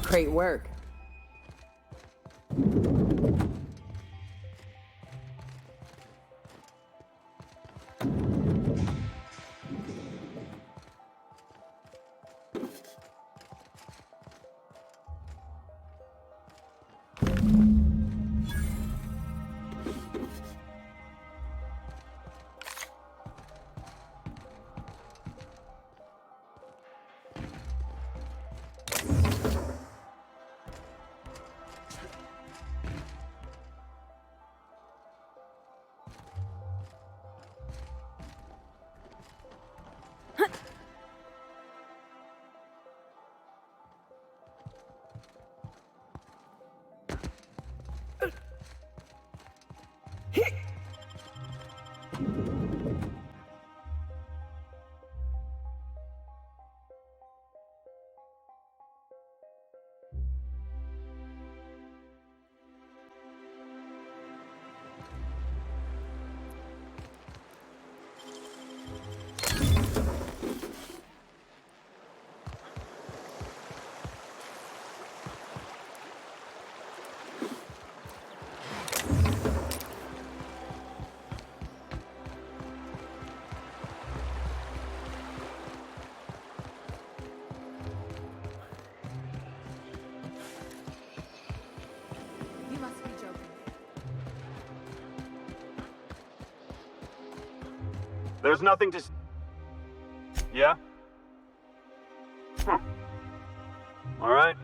Speaker 5: Great work.
Speaker 6: You must be joking.
Speaker 17: There's nothing to... Yeah? All right.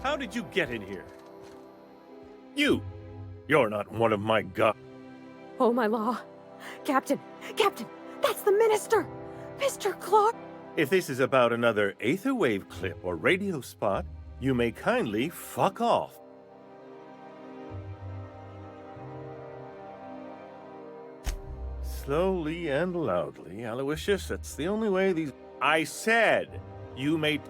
Speaker 7: How did you get in here? You're not one of my
Speaker 2: Oh, my law. Captain! Captain! That's the minister! Mr. Clark!
Speaker 7: If this is about another Aetherwave clip or radio spot, you may kindly fuck off. Slowly and loudly, Aloysius, that's the only way these... I said, you may...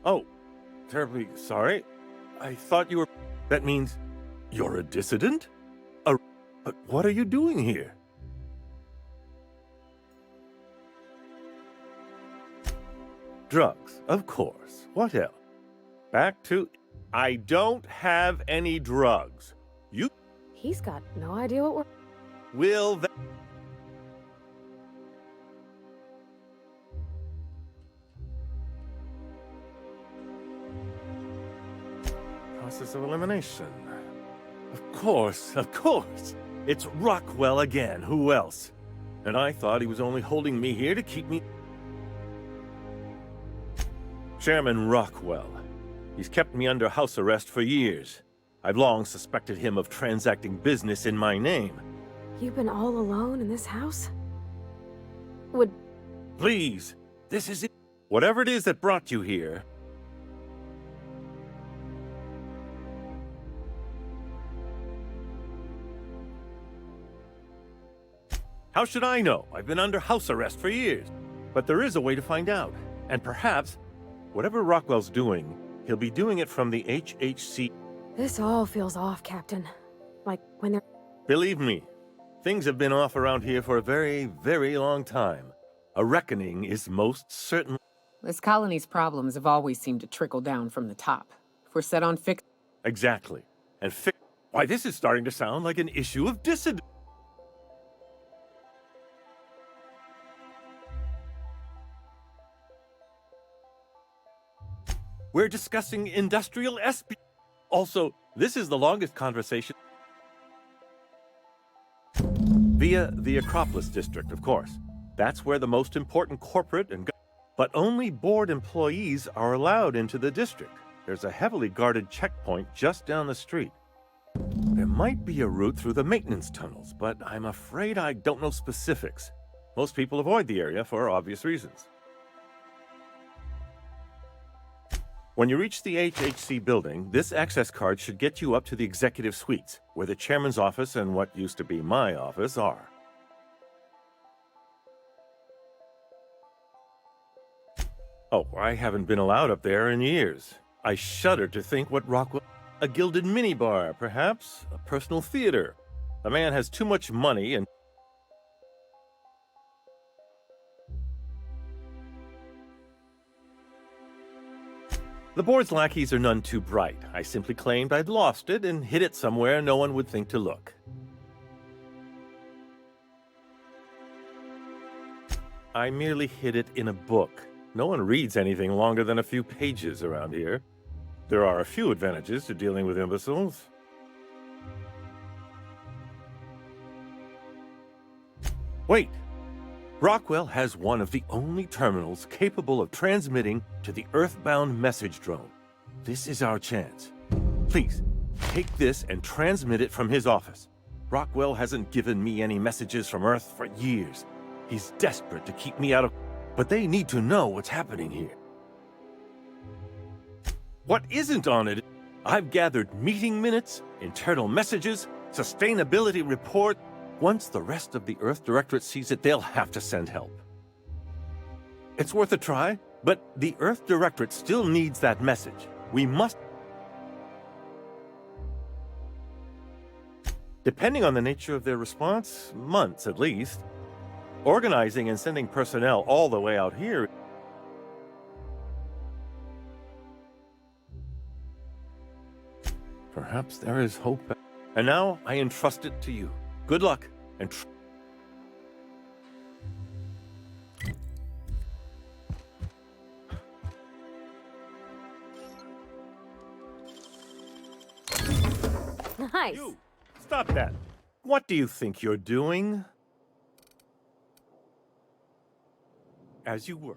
Speaker 7: Oh, terribly sorry. I thought you were... That means you're a dissident? But what are you doing here? Drugs, of course. What else? Back to... I don't have any drugs. You...
Speaker 2: He's got no idea what we're...
Speaker 7: Will that... Process of elimination. Of course, of course. It's Rockwell again. Who else? And I thought he was only holding me here to keep me... Chairman Rockwell. He's kept me under house arrest for years. I've long suspected him of transacting business in my name.
Speaker 2: You've been all alone in this house?
Speaker 7: Please, this is it. Whatever it is that brought you here... How should I know? I've been under house arrest for years. But there is a way to find out. And perhaps, whatever Rockwell's doing, he'll be doing it from the HHC.
Speaker 2: This all feels off, Captain. Like when they're...
Speaker 7: Believe me, things have been off around here for a very, very long time. A reckoning is most certain.
Speaker 19: This colony's problems have always seemed to trickle down from the top. If we're set on fix...
Speaker 7: Exactly. And why, this is starting to sound like an issue of dissident. We're discussing industrial espionage. Also, this is the longest conversation. Via the Acropolis District, of course. That's where the most important corporate and... But only board employees are allowed into the district. There's a heavily guarded checkpoint just down the street. There might be a route through the maintenance tunnels, but I'm afraid I don't know specifics. Most people avoid the area for obvious reasons. When you reach the HHC building, this access card should get you up to the executive suites, where the chairman's office and what used to be my office are. Oh, I haven't been allowed up there in years. I shudder to think what Rockwell... A gilded minibar, perhaps? A personal theater. The man has too much money and... The board's lackeys are none too bright. I simply claimed I'd lost it and hid it somewhere no one would think to look. I merely hid it in a book. No one reads anything longer than a few pages around here. There are a few advantages to dealing with imbeciles. Wait! Rockwell has one of the only terminals capable of transmitting to the Earthbound message drone. This is our chance. Please, take this and transmit it from his office. Rockwell hasn't given me any messages from Earth for years. He's desperate to keep me out of... But they need to know what's happening here. What isn't on it? I've gathered meeting minutes, internal messages, sustainability report. Once the rest of the Earth Directorate sees it, they'll have to send help. It's worth a try, but the Earth Directorate still needs that message. We must... Depending on the nature of their response, months at least. Organizing and sending personnel all the way out here... Perhaps there is hope. And now I entrust it to you. Good luck, and
Speaker 2: Nice.
Speaker 7: You! Stop that! What do you think you're doing? As you were.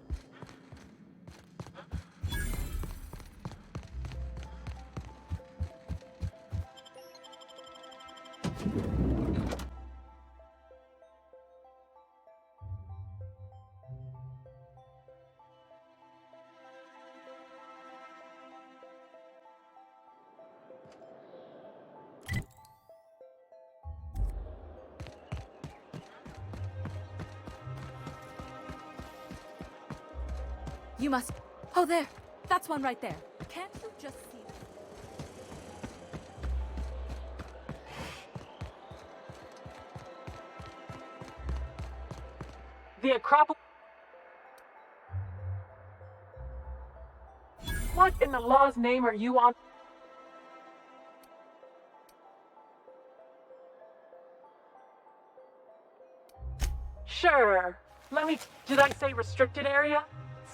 Speaker 6: You must... Oh, there. That's one right there. Can't you just see it?
Speaker 9: The Acropolis. What in the law's name are you on? Sure. Did I say restricted area?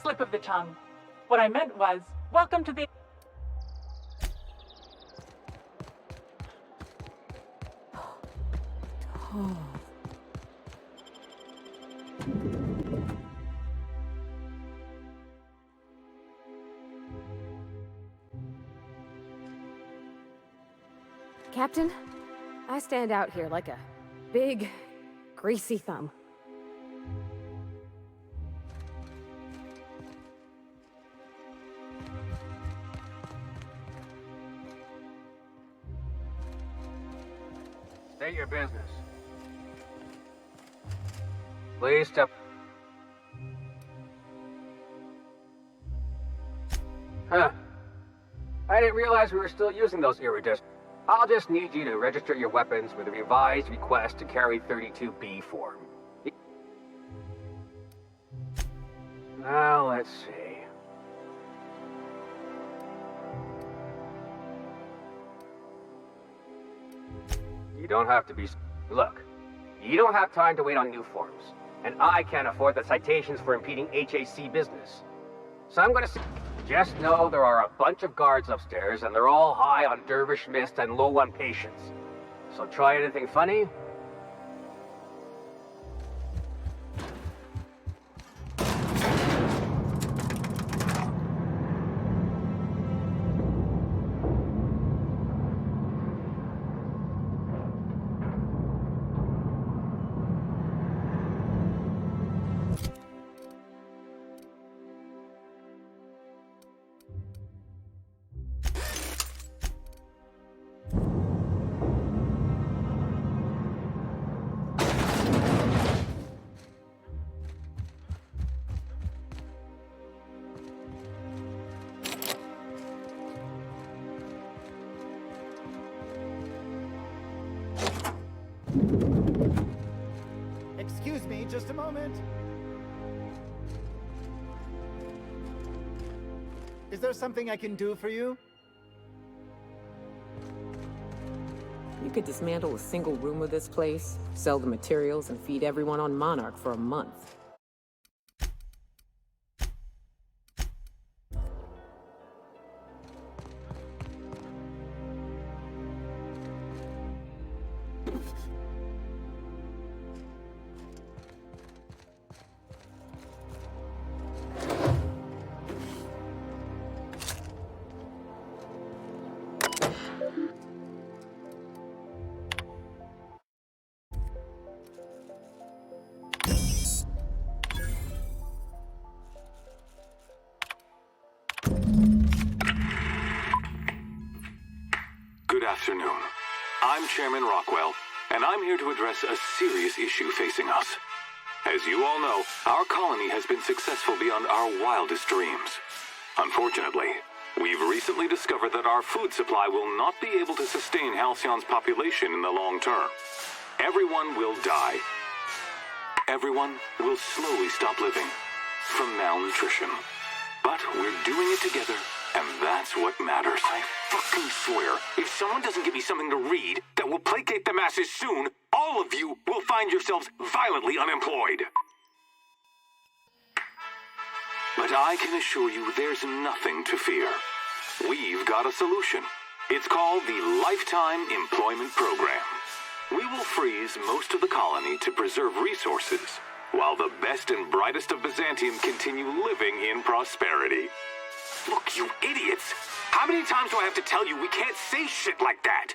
Speaker 9: Slip of the tongue. What I meant was, welcome to the...
Speaker 2: Captain, I stand out here like a big, greasy thumb.
Speaker 18: State your business. Please step. Huh. I didn't realize we were still using those iridescent. I'll just need you to register your weapons with a revised request to carry 32B form. Now, let's see. You don't have to be... Look, you don't have time to wait on new forms. And I can't afford the citations for impeding HAC business. So I'm gonna say... Just know there are a bunch of guards upstairs, and they're all high on dervish mist and low on patience. So try anything funny?
Speaker 10: Excuse me, just a moment. Is there something I can do for you?
Speaker 19: You could dismantle a single room of this place, sell the materials, and feed everyone on Monarch for a month.
Speaker 20: Good afternoon. I'm Chairman Rockwell, and I'm here to address a serious issue facing us. As you all know, our colony has been successful beyond our wildest dreams. Unfortunately, we've recently discovered that our food supply will not be able to sustain Halcyon's population in the long term. Everyone will die. Everyone will slowly stop living from malnutrition. But we're doing it together, And that's what matters. I fucking swear, if someone doesn't give me something to read that will placate the masses soon, all of you will find yourselves violently unemployed. But I can assure you there's nothing to fear. We've got a solution. It's called the Lifetime Employment Program. We will freeze most of the colony to preserve resources, while the best and brightest of Byzantium continue living in prosperity. Look, you idiots! How many times do I have to tell you we can't say shit like that?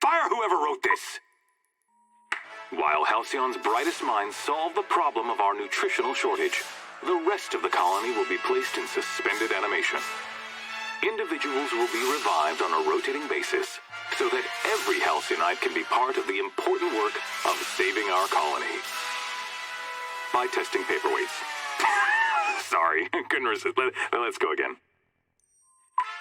Speaker 20: Fire whoever wrote this! While Halcyon's brightest minds solve the problem of our nutritional shortage, the rest of the colony will be placed in suspended animation. Individuals will be revived on a rotating basis, so that every Halcyonite can be part of the important work of saving our colony. By testing paperweights. Sorry, couldn't resist. Let's go again.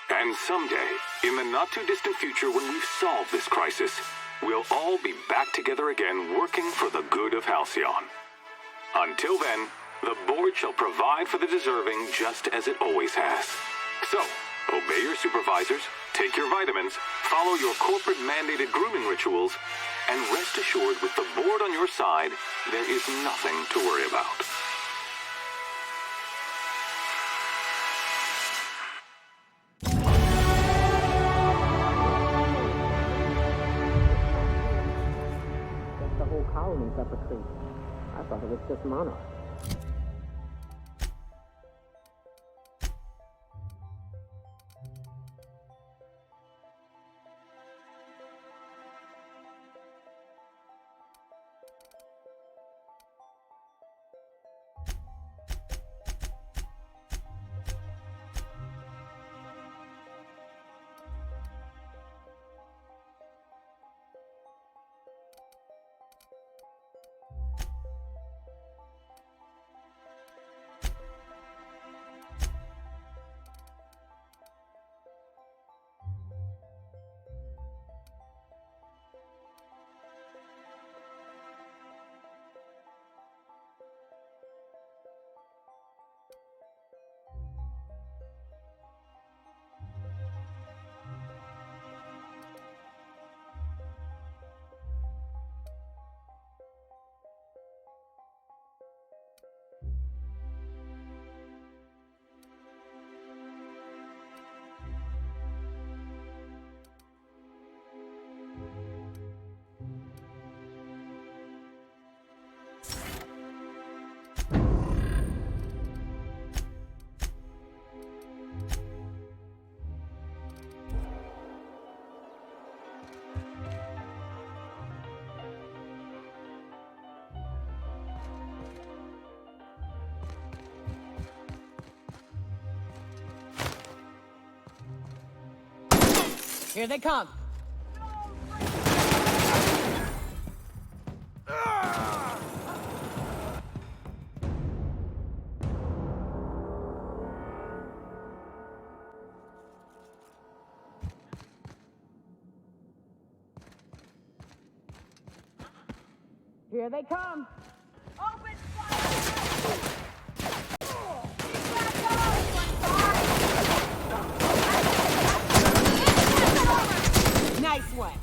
Speaker 20: And someday, in the not-too-distant future when we've solved this crisis, we'll all be back together again working for the good of Halcyon. Until then, the board shall provide for the deserving just as it always has. So, obey your supervisors, take your vitamins, follow your corporate-mandated grooming rituals, and rest assured with the board on your side, there is nothing to worry about.
Speaker 19: The whole colony's up a creek. I thought it was just Monarch.
Speaker 5: Here they come. Here they come. Open fire! Nice one.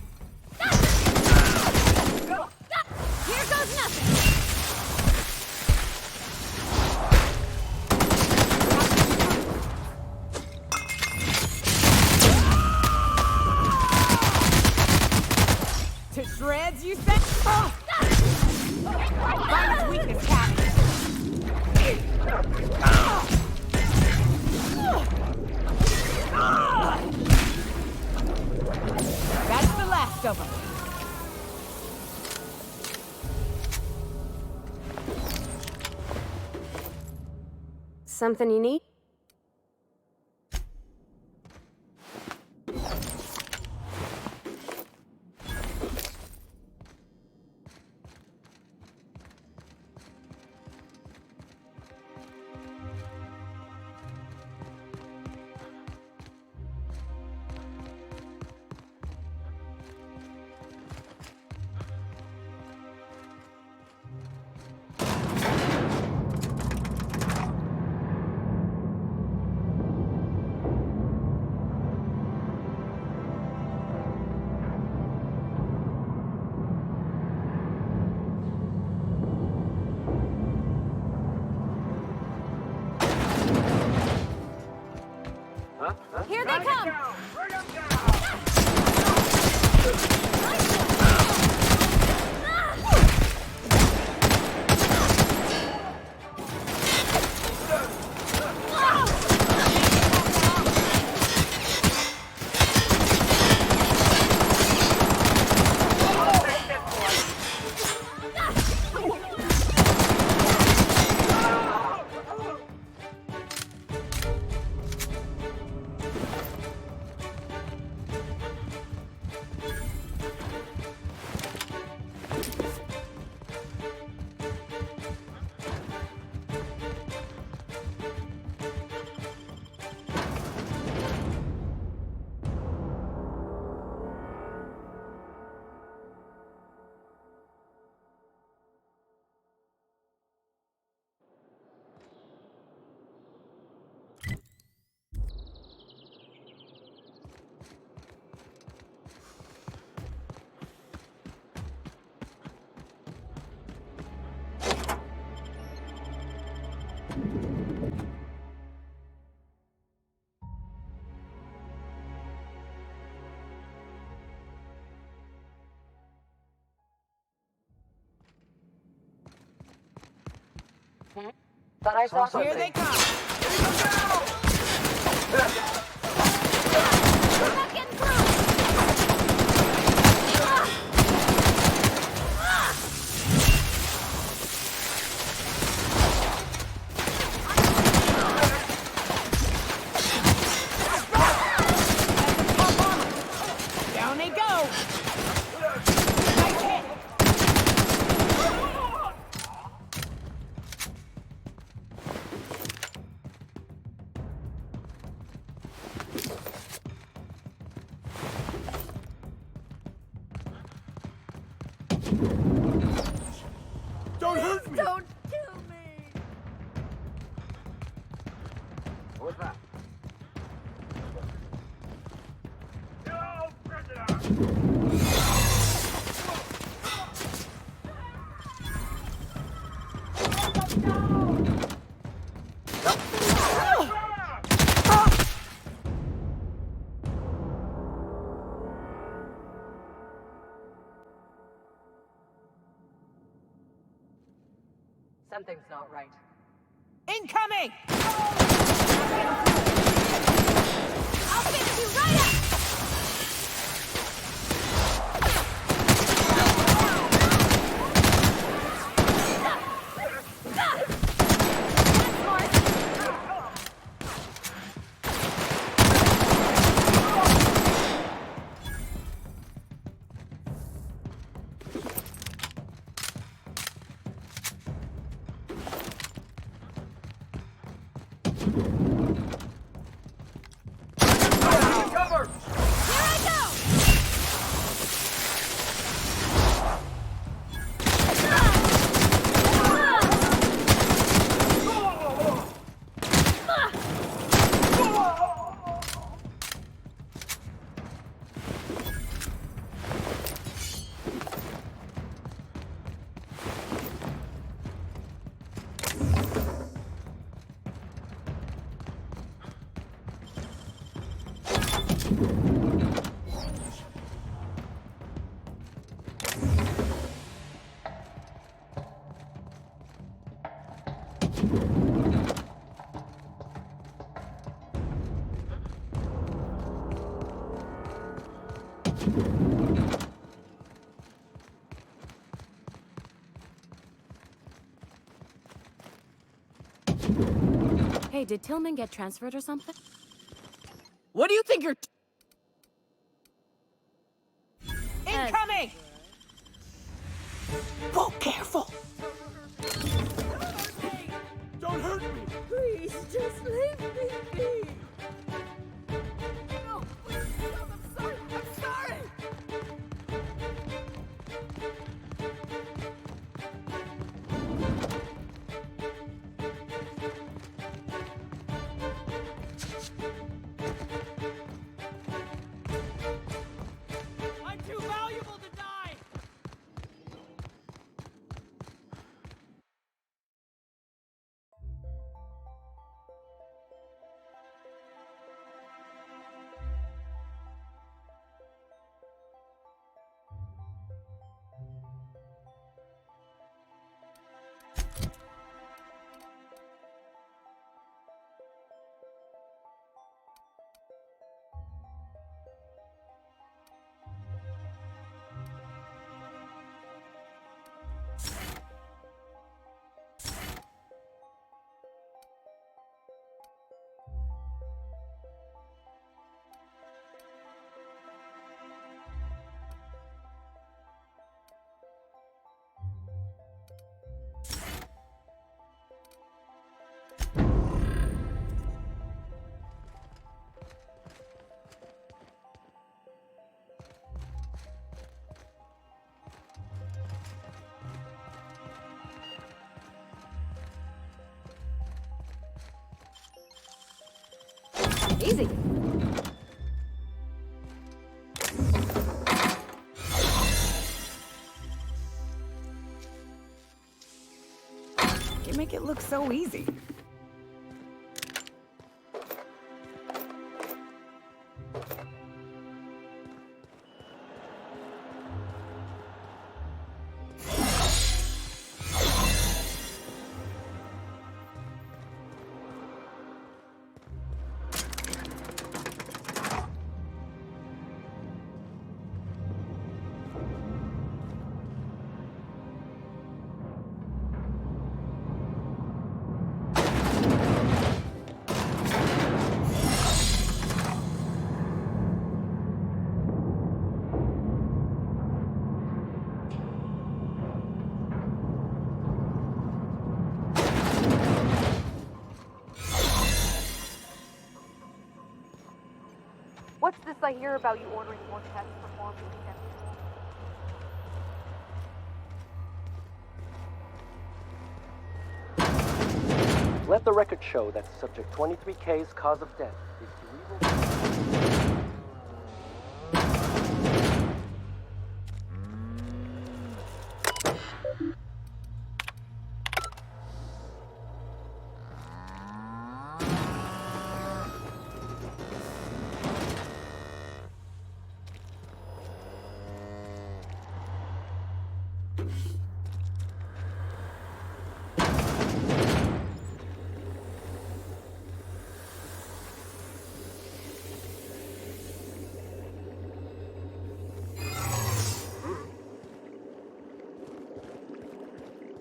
Speaker 6: Here goes nothing.
Speaker 5: To shreds, you said? Oh. Find his weakness, Captain. That's the last of them.
Speaker 2: Something you need? Here they come!
Speaker 3: Thought I saw something.
Speaker 5: Here they come! Down they go! Nice hit!
Speaker 15: Don't hurt me!
Speaker 6: Don't kill me!
Speaker 18: Who's that?
Speaker 3: Something's not right.
Speaker 5: Incoming!
Speaker 2: I'll fix you right up!
Speaker 15: Cover!
Speaker 2: Here I go!
Speaker 6: Hey, did Tillman get transferred or something?
Speaker 5: What do you think you're... Incoming! Whoa, careful!
Speaker 15: Don't hurt me!
Speaker 6: Please, just leave me be! No, please, stop, I'm sorry, I'm sorry!
Speaker 2: Easy.
Speaker 5: You make it look so easy.
Speaker 2: What's this I hear about you ordering more tests performed in Let the record show that subject 23K's cause of death is cerebral.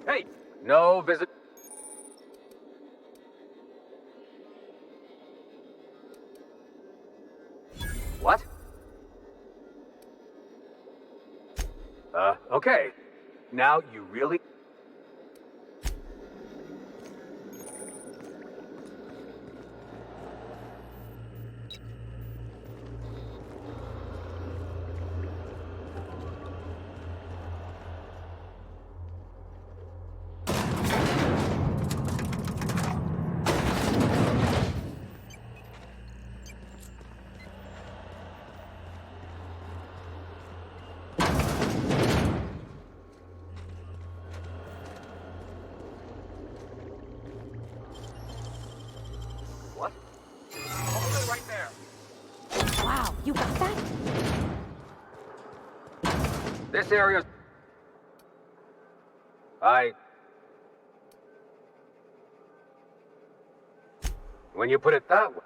Speaker 18: Hey, no visit. What? Okay. Now you really... What? Hold it right there.
Speaker 2: Wow, you got that?
Speaker 18: This area... When you put it that way...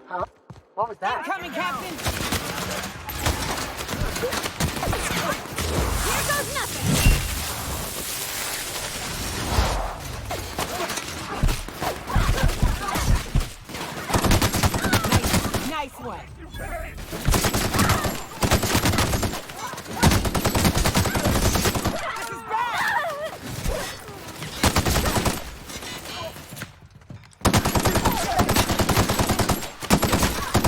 Speaker 8: Huh? What was that?
Speaker 5: Incoming, Captain!
Speaker 2: Here goes nothing!
Speaker 5: Nice one. This is bad!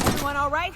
Speaker 5: Everyone all right?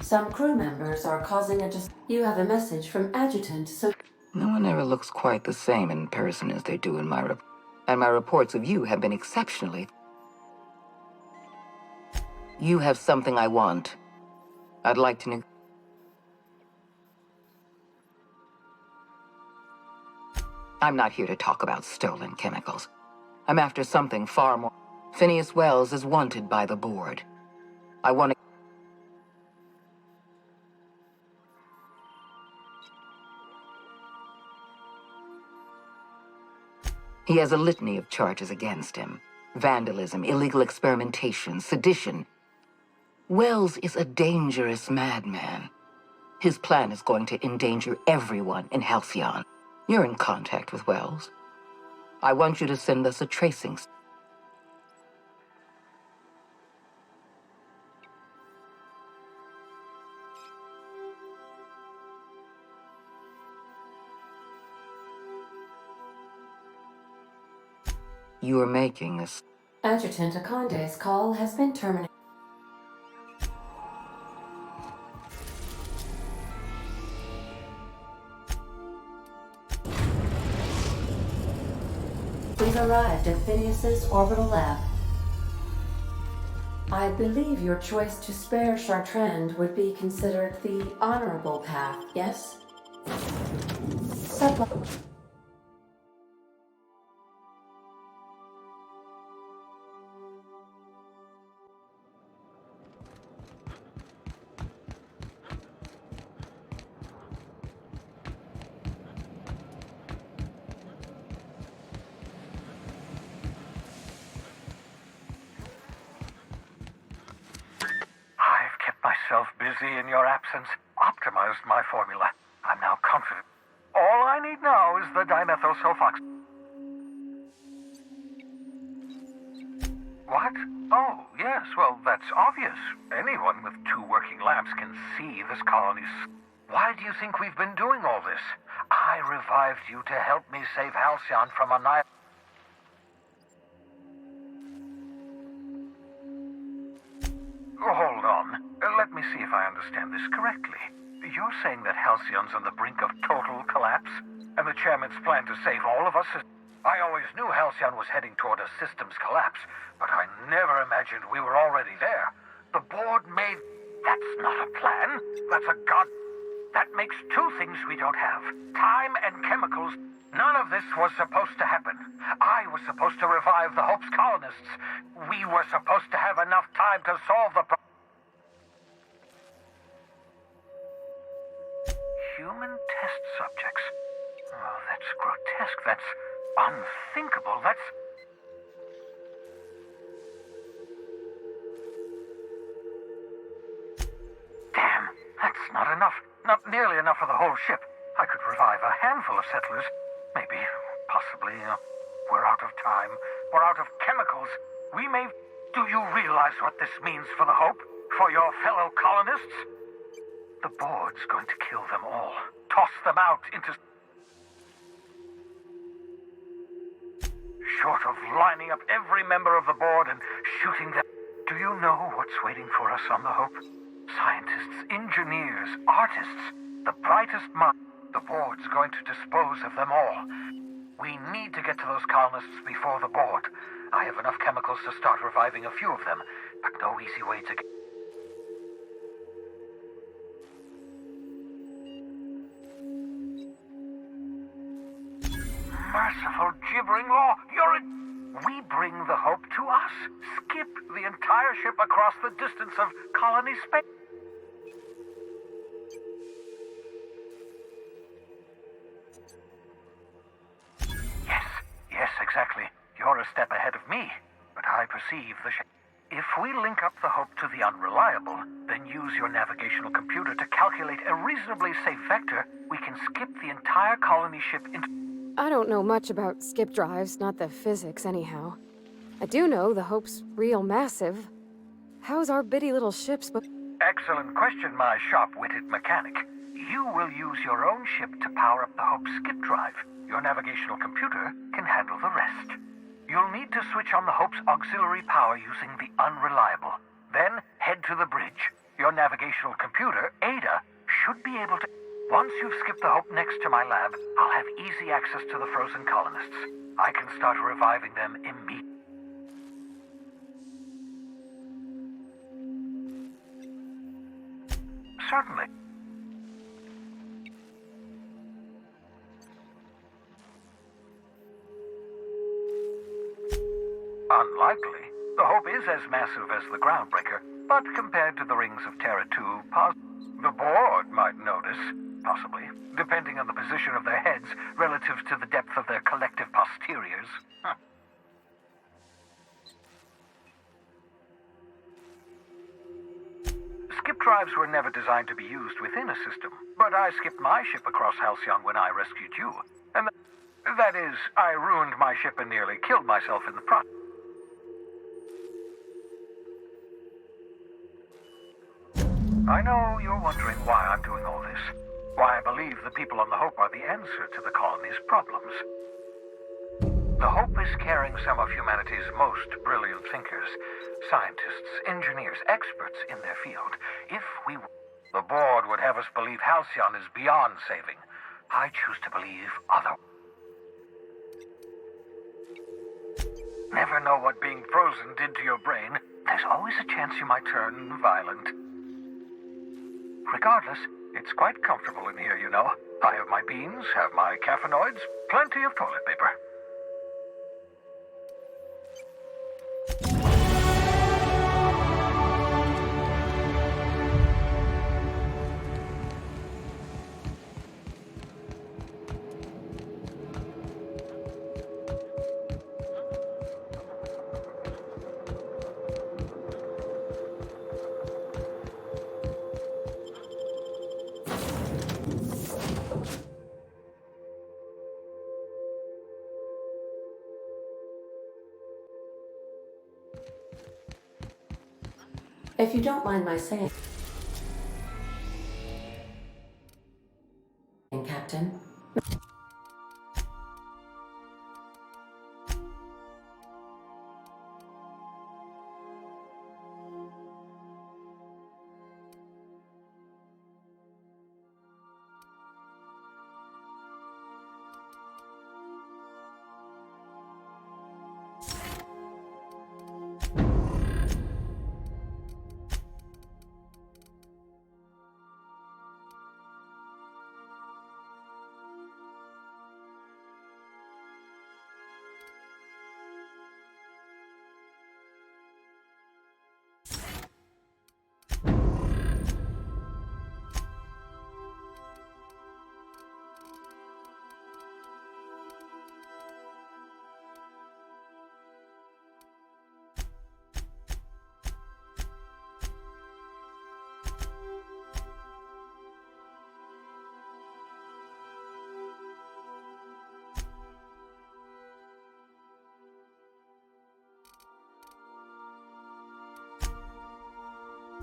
Speaker 3: Some crew members are causing a You have a message from Adjutant, so...
Speaker 21: No one ever looks quite the same in person as they do in my and my reports of you have been exceptionally... You have something I want. I'd like to... I'm not here to talk about stolen chemicals. I'm after something far more... Phineas Wells is wanted by the board. I want to... He has a litany of charges against him. Vandalism, illegal experimentation, sedition. Wells is a dangerous madman. His plan is going to endanger everyone in Halcyon. You're in contact with Wells. I want you to send us a tracing... You are making this...
Speaker 3: Adjutant Akonde's call has been terminated. We've arrived at Phineas's orbital lab. I believe your choice to spare Chartrand would be considered the honorable path, yes?
Speaker 4: I've kept myself busy in your absence, optimized my formula. I'm now confident. All I need now is the dimethyl sulfox. What? Oh, yes, well, that's obvious. Anyone with 2 working labs can see this colony's... Why do you think we've been doing all this? I revived you to help me save Halcyon from annihilation. Hold on. Let me see if I understand this correctly. You're saying that Halcyon's on the brink of total collapse, and the chairman's plan to save all of us is... I always knew Halcyon was heading toward a systems collapse, but I never imagined we were already there. The board made... That's not a plan. That's a god... That makes 2 things we don't have. Time and chemicals. None of this was supposed to happen. I was supposed to revive the Hope's colonists. We were supposed to have enough time to solve the problem. Human test subjects. Oh, that's grotesque. That's unthinkable. That's... Damn, that's not enough. Not nearly enough for the whole ship. I could revive a handful of settlers. Maybe, possibly, we're out of time. We're out of chemicals. We may... Do you realize what this means for the Hope? For your fellow colonists? The board's going to kill them all. Toss them out into... short of lining up every member of the board and shooting them. Do you know what's waiting for us on the Hope? Scientists, engineers, artists, the brightest minds. The board's going to dispose of them all. We need to get to those colonists before the board. I have enough chemicals to start reviving a few of them, but no easy way to get... Merciful gibbering law, we bring the Hope to us. Skip the entire ship across the distance of colony space. Yes, exactly. You're a step ahead of me, but I perceive the ship. If we link up the Hope to the Unreliable, then use your navigational computer to calculate a reasonably safe vector, we can skip the entire colony ship into...
Speaker 2: I don't know much about skip drives, not the physics anyhow. I do know the Hope's real massive. How's our bitty little ship supposed...
Speaker 4: Excellent question, my sharp-witted mechanic. You will use your own ship to power up the Hope's skip drive. Your navigational computer can handle the rest. You'll need to switch on the Hope's auxiliary power using the Unreliable. Then head to the bridge. Your navigational computer, Ada, should be able to... Once you've skipped the Hope next to my lab, I'll have easy access to the frozen colonists. I can start reviving them immediately. Certainly. Unlikely. The Hope is as massive as the Groundbreaker, but compared to the rings of Terra 2, the board might notice, possibly, depending on the position of their heads relative to the depth of their collective posteriors. Skip drives were never designed to be used within a system, but I skipped my ship across Halcyon when I rescued you. And that is, I ruined my ship and nearly killed myself in the process. I know you're wondering why I'm doing all this. Why I believe the people on the Hope are the answer to the colony's problems. The Hope is carrying some of humanity's most brilliant thinkers, scientists, engineers, experts in their field. If we... The board would have us believe Halcyon is beyond saving. I choose to believe other. Never know what being frozen did to your brain. There's always a chance you might turn violent. Regardless, it's quite comfortable in here, you know. I have my beans, have my caffeinoids, plenty of toilet paper.
Speaker 3: If you don't mind my saying, Captain.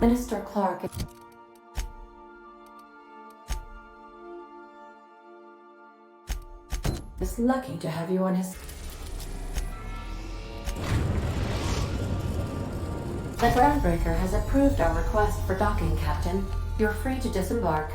Speaker 3: Minister Clark is lucky to have you on his... The groundbreaker has approved our request for docking, Captain. You're free to disembark.